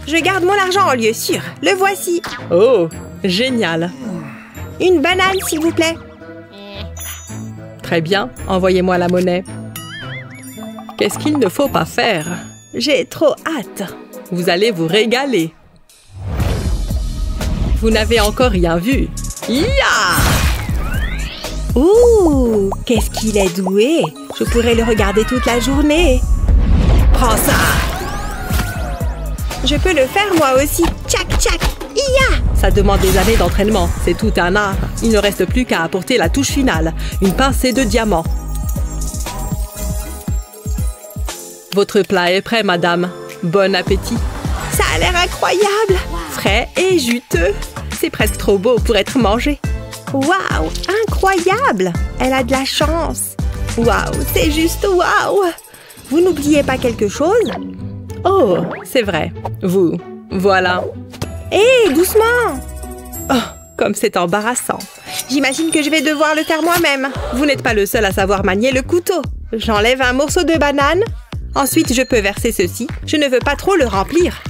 Je garde mon argent en lieu sûr. Le voici. Oh, génial. Une banane, s'il vous plaît. Très bien, envoyez-moi la monnaie. Qu'est-ce qu'il ne faut pas faire? J'ai trop hâte. Vous allez vous régaler. Vous n'avez encore rien vu. Ya! Ouh, qu'est-ce qu'il est doué. Je pourrais le regarder toute la journée. Prends ça. Je peux le faire moi aussi. Tchac, tchac. Ya! Ça demande des années d'entraînement. C'est tout un art. Il ne reste plus qu'à apporter la touche finale. Une pincée de diamant. Votre plat est prêt, madame. Bon appétit. Ça a l'air incroyable. Frais et juteux. C'est presque trop beau pour être mangé. Waouh, incroyable. Elle a de la chance. Waouh, c'est juste waouh. Vous n'oubliez pas quelque chose? Oh, c'est vrai. Vous, voilà. Hé, doucement. Oh, comme c'est embarrassant. J'imagine que je vais devoir le faire moi-même. Vous n'êtes pas le seul à savoir manier le couteau. J'enlève un morceau de banane. Ensuite, je peux verser ceci. Je ne veux pas trop le remplir.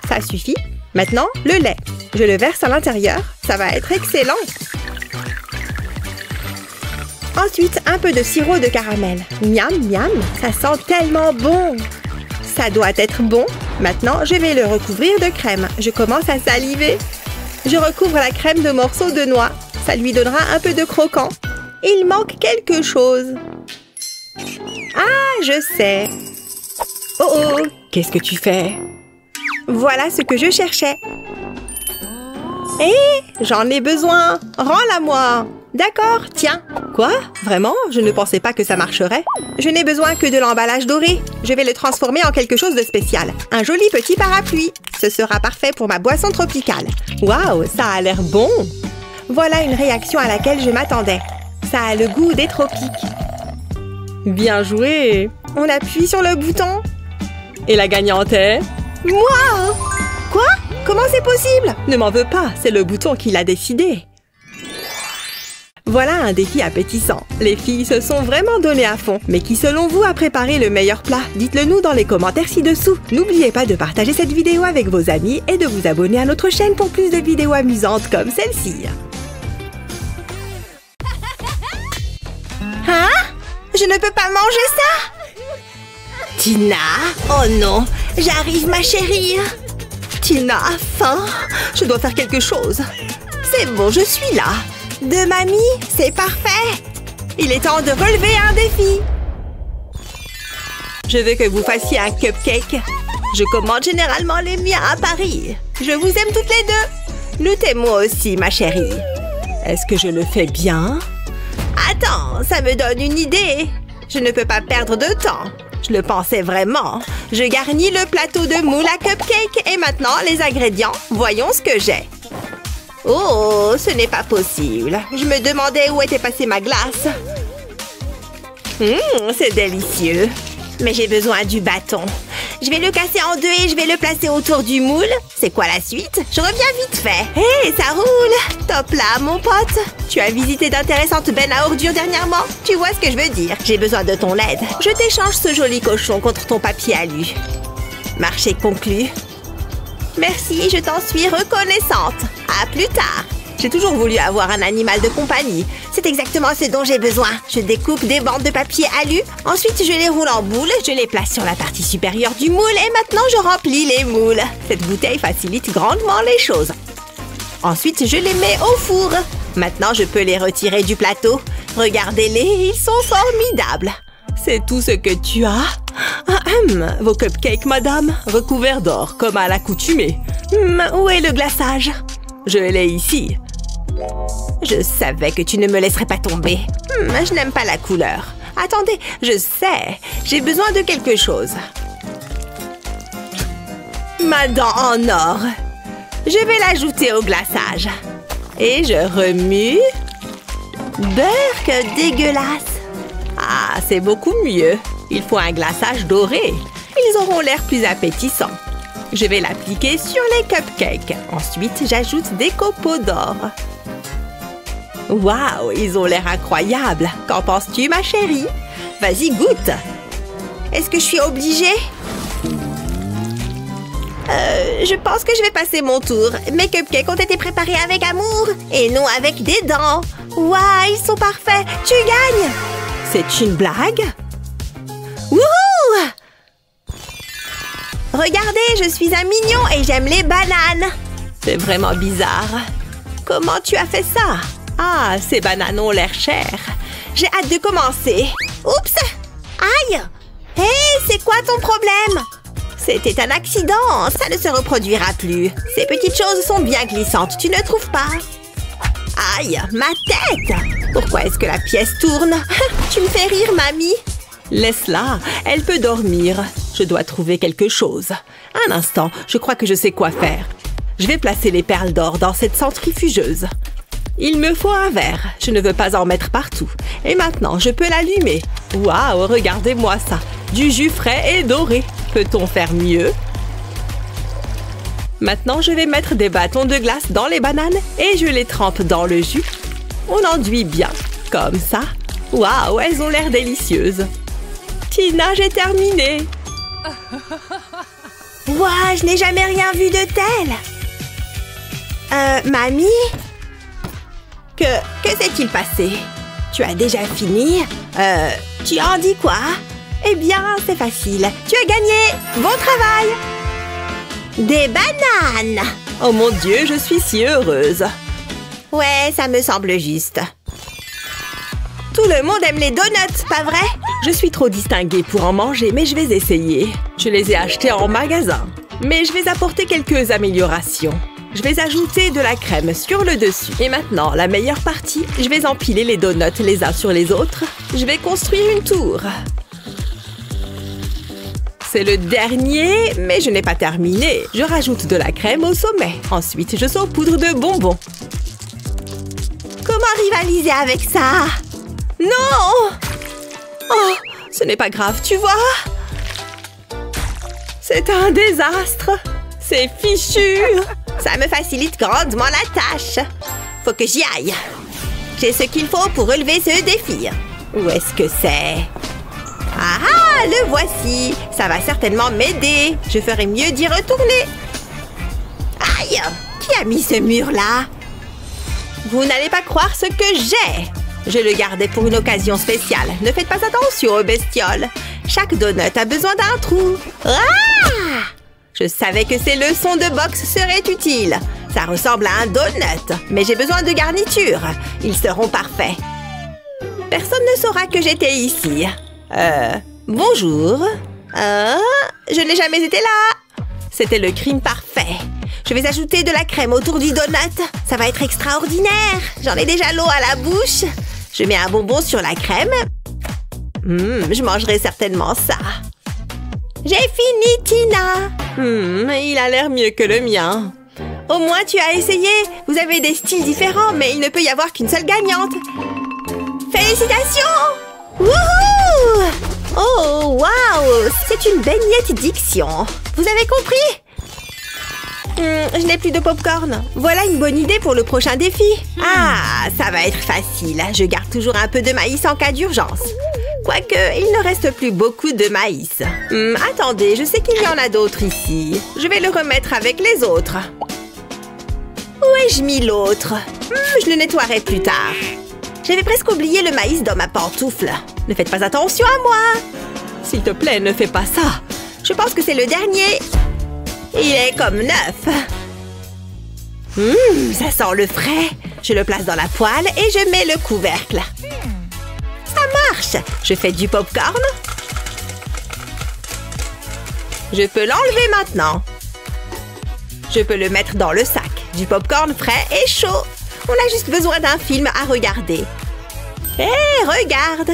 Ça suffit. Maintenant, le lait. Je le verse à l'intérieur. Ça va être excellent. Ensuite, un peu de sirop de caramel. Miam, miam, ça sent tellement bon. Ça doit être bon. Maintenant, je vais le recouvrir de crème. Je commence à saliver. Je recouvre la crème de morceaux de noix. Ça lui donnera un peu de croquant. Il manque quelque chose. Ah, je sais. Oh oh, qu'est-ce que tu fais? Voilà ce que je cherchais. Hé, j'en ai besoin. Rends-la-moi. D'accord, tiens. Quoi? Vraiment? Je ne pensais pas que ça marcherait. Je n'ai besoin que de l'emballage doré. Je vais le transformer en quelque chose de spécial. Un joli petit parapluie. Ce sera parfait pour ma boisson tropicale. Waouh, ça a l'air bon. Voilà une réaction à laquelle je m'attendais. Ça a le goût des tropiques. Bien joué. On appuie sur le bouton. Et la gagnante est... Moi! Quoi? Comment c'est possible? Ne m'en veux pas, c'est le bouton qui l'a décidé. Voilà un défi appétissant. Les filles se sont vraiment données à fond. Mais qui selon vous a préparé le meilleur plat? Dites-le nous dans les commentaires ci-dessous. N'oubliez pas de partager cette vidéo avec vos amis et de vous abonner à notre chaîne pour plus de vidéos amusantes comme celle-ci. Hein? Je ne peux pas manger ça? Tina? Oh non! J'arrive, ma chérie! Tina a faim! Je dois faire quelque chose! C'est bon, je suis là! De mamie, c'est parfait! Il est temps de relever un défi! Je veux que vous fassiez un cupcake. Je commande généralement les miens à Paris. Je vous aime toutes les deux. Nous t'aimons aussi, ma chérie. Est-ce que je le fais bien? Attends, ça me donne une idée. Je ne peux pas perdre de temps. Je le pensais vraiment. Je garnis le plateau de moule à cupcake et maintenant les ingrédients. Voyons ce que j'ai. Oh, ce n'est pas possible. Je me demandais où était passée ma glace. C'est délicieux. Mais j'ai besoin du bâton. Je vais le casser en deux et je vais le placer autour du moule. C'est quoi la suite? Je reviens vite fait. Hé, ça roule! Top là, mon pote. Tu as visité d'intéressantes bennes à ordures dernièrement? Tu vois ce que je veux dire? J'ai besoin de ton aide. Je t'échange ce joli cochon contre ton papier alu. Marché conclu. Merci, je t'en suis reconnaissante. À plus tard. J'ai toujours voulu avoir un animal de compagnie. C'est exactement ce dont j'ai besoin. Je découpe des bandes de papier alu. Ensuite, je les roule en boule. Je les place sur la partie supérieure du moule. Et maintenant, je remplis les moules. Cette bouteille facilite grandement les choses. Ensuite, je les mets au four. Maintenant, je peux les retirer du plateau. Regardez-les, ils sont formidables. C'est tout ce que tu as? Vos cupcakes, madame, recouverts d'or, comme à l'accoutumée. Où est le glaçage? Je l'ai ici. Je savais que tu ne me laisserais pas tomber. Je n'aime pas la couleur. Attendez, je sais. J'ai besoin de quelque chose. Ma dent en or. Je vais l'ajouter au glaçage. Et je remue. Beurre, que dégueulasse. Ah, c'est beaucoup mieux. Il faut un glaçage doré. Ils auront l'air plus appétissants. Je vais l'appliquer sur les cupcakes. Ensuite, j'ajoute des copeaux d'or. Waouh, ils ont l'air incroyables. Qu'en penses-tu, ma chérie? Vas-y, goûte. Est-ce que je suis obligée? Je pense que je vais passer mon tour. Mes cupcakes ont été préparés avec amour et non avec des dents. Waouh, ils sont parfaits. Tu gagnes. C'est une blague? Wouhou! Regardez, je suis un mignon et j'aime les bananes. C'est vraiment bizarre. Comment tu as fait ça? Ah, ces bananes ont l'air chères. J'ai hâte de commencer. Oups! Aïe! Hé, c'est quoi ton problème? C'était un accident, ça ne se reproduira plus. Ces petites choses sont bien glissantes, tu ne trouves pas? Aïe, ma tête! Pourquoi est-ce que la pièce tourne? Tu me fais rire, mamie. Laisse-la, elle peut dormir. Je dois trouver quelque chose. Un instant, je crois que je sais quoi faire. Je vais placer les perles d'or dans cette centrifugeuse. Il me faut un verre. Je ne veux pas en mettre partout. Et maintenant, je peux l'allumer. Waouh, regardez-moi ça. Du jus frais et doré. Peut-on faire mieux? Maintenant, je vais mettre des bâtons de glace dans les bananes et je les trempe dans le jus. On enduit bien, comme ça. Waouh, elles ont l'air délicieuses. Tina, j'ai terminé. Waouh, je n'ai jamais rien vu de tel. Mamie? Que s'est-il passé? Tu as déjà fini? Tu en dis quoi? Eh bien, c'est facile. Tu as gagné! Bon travail! Des bananes! Oh mon Dieu, je suis si heureuse. Ouais, ça me semble juste. Tout le monde aime les donuts, pas vrai? Je suis trop distinguée pour en manger, mais je vais essayer. Je les ai achetés en magasin. Mais je vais apporter quelques améliorations. Je vais ajouter de la crème sur le dessus. Et maintenant, la meilleure partie, je vais empiler les donuts les uns sur les autres. Je vais construire une tour. C'est le dernier, mais je n'ai pas terminé. Je rajoute de la crème au sommet. Ensuite, je saupoudre de bonbons. Comment rivaliser avec ça? Non! Oh, ce n'est pas grave, tu vois? C'est un désastre. C'est fichu. Ça me facilite grandement la tâche. Faut que j'y aille. J'ai ce qu'il faut pour relever ce défi. Où est-ce que c'est? Ah, le voici. Ça va certainement m'aider. Je ferais mieux d'y retourner. Aïe! Qui a mis ce mur-là? Vous n'allez pas croire ce que j'ai. Je le gardais pour une occasion spéciale. Ne faites pas attention aux bestioles. Chaque donut a besoin d'un trou. Ah! Je savais que ces leçons de boxe seraient utiles. Ça ressemble à un donut, mais j'ai besoin de garniture. Ils seront parfaits. Personne ne saura que j'étais ici. Bonjour. Je n'ai jamais été là. C'était le crime parfait. Je vais ajouter de la crème autour du donut. Ça va être extraordinaire. J'en ai déjà l'eau à la bouche. Je mets un bonbon sur la crème. Je mangerai certainement ça. J'ai fini, Tina. Il a l'air mieux que le mien. Au moins, tu as essayé. Vous avez des styles différents, mais il ne peut y avoir qu'une seule gagnante. Félicitations! Wouhou! Oh, waouh! C'est une baignette diction. Vous avez compris? Je n'ai plus de popcorn. Voilà une bonne idée pour le prochain défi. Ah, ça va être facile. Je garde toujours un peu de maïs en cas d'urgence. Quoique, il ne reste plus beaucoup de maïs. Attendez, je sais qu'il y en a d'autres ici. Je vais le remettre avec les autres. Où ai-je mis l'autre? Je le nettoierai plus tard. J'avais presque oublié le maïs dans ma pantoufle. Ne faites pas attention à moi. S'il te plaît, ne fais pas ça. Je pense que c'est le dernier. Il est comme neuf. Ça sent le frais. Je le place dans la poêle et je mets le couvercle. Ça marche. Je fais du popcorn. Je peux l'enlever maintenant. Je peux le mettre dans le sac. Du popcorn frais et chaud. On a juste besoin d'un film à regarder. Hé, regarde!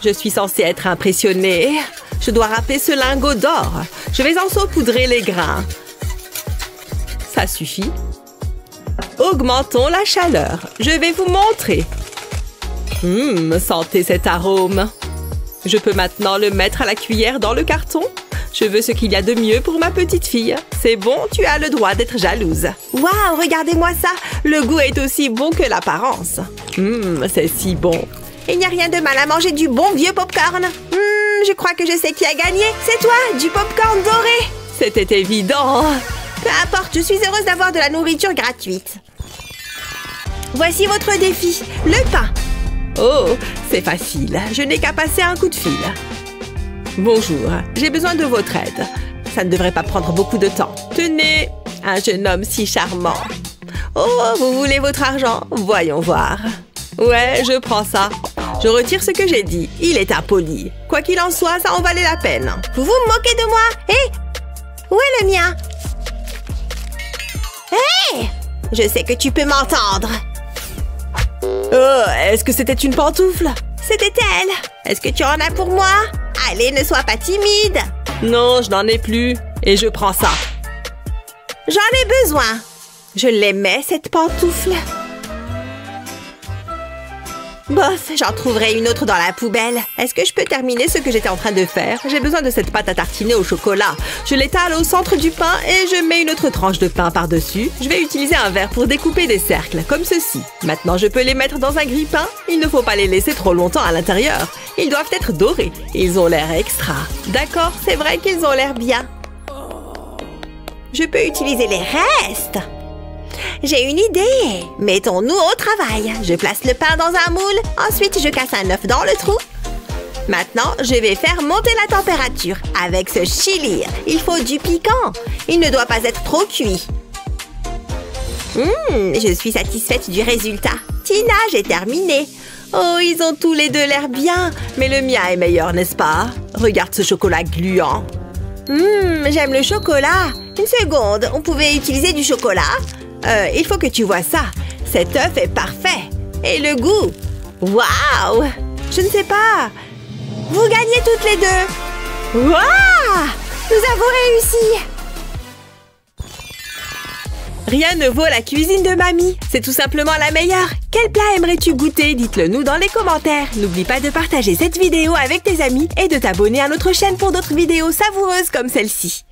Je suis censée être impressionnée. Je dois râper ce lingot d'or. Je vais en saupoudrer les grains. Ça suffit. Augmentons la chaleur. Je vais vous montrer. Sentez cet arôme. Je peux maintenant le mettre à la cuillère dans le carton. Je veux ce qu'il y a de mieux pour ma petite fille. C'est bon, tu as le droit d'être jalouse. Waouh, regardez-moi ça. Le goût est aussi bon que l'apparence. C'est si bon. Il n'y a rien de mal à manger du bon vieux popcorn. Je crois que je sais qui a gagné. C'est toi, du popcorn doré. C'était évident. Peu importe, je suis heureuse d'avoir de la nourriture gratuite. Voici votre défi, le pain. Oh, c'est facile. Je n'ai qu'à passer un coup de fil. Bonjour, j'ai besoin de votre aide. Ça ne devrait pas prendre beaucoup de temps. Tenez, un jeune homme si charmant. Oh, vous voulez votre argent? Voyons voir. Ouais, je prends ça. Je retire ce que j'ai dit. Il est impoli. Quoi qu'il en soit, ça en valait la peine. Vous vous moquez de moi? Hé! Où est le mien? Hé! Je sais que tu peux m'entendre. Oh, est-ce que c'était une pantoufle? C'était elle. Est-ce que tu en as pour moi? Allez, ne sois pas timide. Non, je n'en ai plus. Et je prends ça. J'en ai besoin. Je l'aimais, cette pantoufle. Bof, j'en trouverai une autre dans la poubelle. Est-ce que je peux terminer ce que j'étais en train de faire? J'ai besoin de cette pâte à tartiner au chocolat. Je l'étale au centre du pain et je mets une autre tranche de pain par-dessus. Je vais utiliser un verre pour découper des cercles, comme ceci. Maintenant, je peux les mettre dans un grille-pain. Il ne faut pas les laisser trop longtemps à l'intérieur. Ils doivent être dorés. Ils ont l'air extra. D'accord, c'est vrai qu'ils ont l'air bien. Je peux utiliser les restes. J'ai une idée. Mettons-nous au travail. Je place le pain dans un moule. Ensuite, je casse un œuf dans le trou. Maintenant, je vais faire monter la température. Avec ce chili, il faut du piquant. Il ne doit pas être trop cuit. Je suis satisfaite du résultat. Tina, j'ai terminé. Oh, ils ont tous les deux l'air bien. Mais le mien est meilleur, n'est-ce pas? Regarde ce chocolat gluant. J'aime le chocolat. Une seconde, on pouvait utiliser du chocolat? Il faut que tu vois ça. Cet œuf est parfait. Et le goût? Waouh! Je ne sais pas. Vous gagnez toutes les deux. Waouh! Nous avons réussi. Rien ne vaut la cuisine de mamie. C'est tout simplement la meilleure. Quel plat aimerais-tu goûter? Dites-le nous dans les commentaires. N'oublie pas de partager cette vidéo avec tes amis et de t'abonner à notre chaîne pour d'autres vidéos savoureuses comme celle-ci.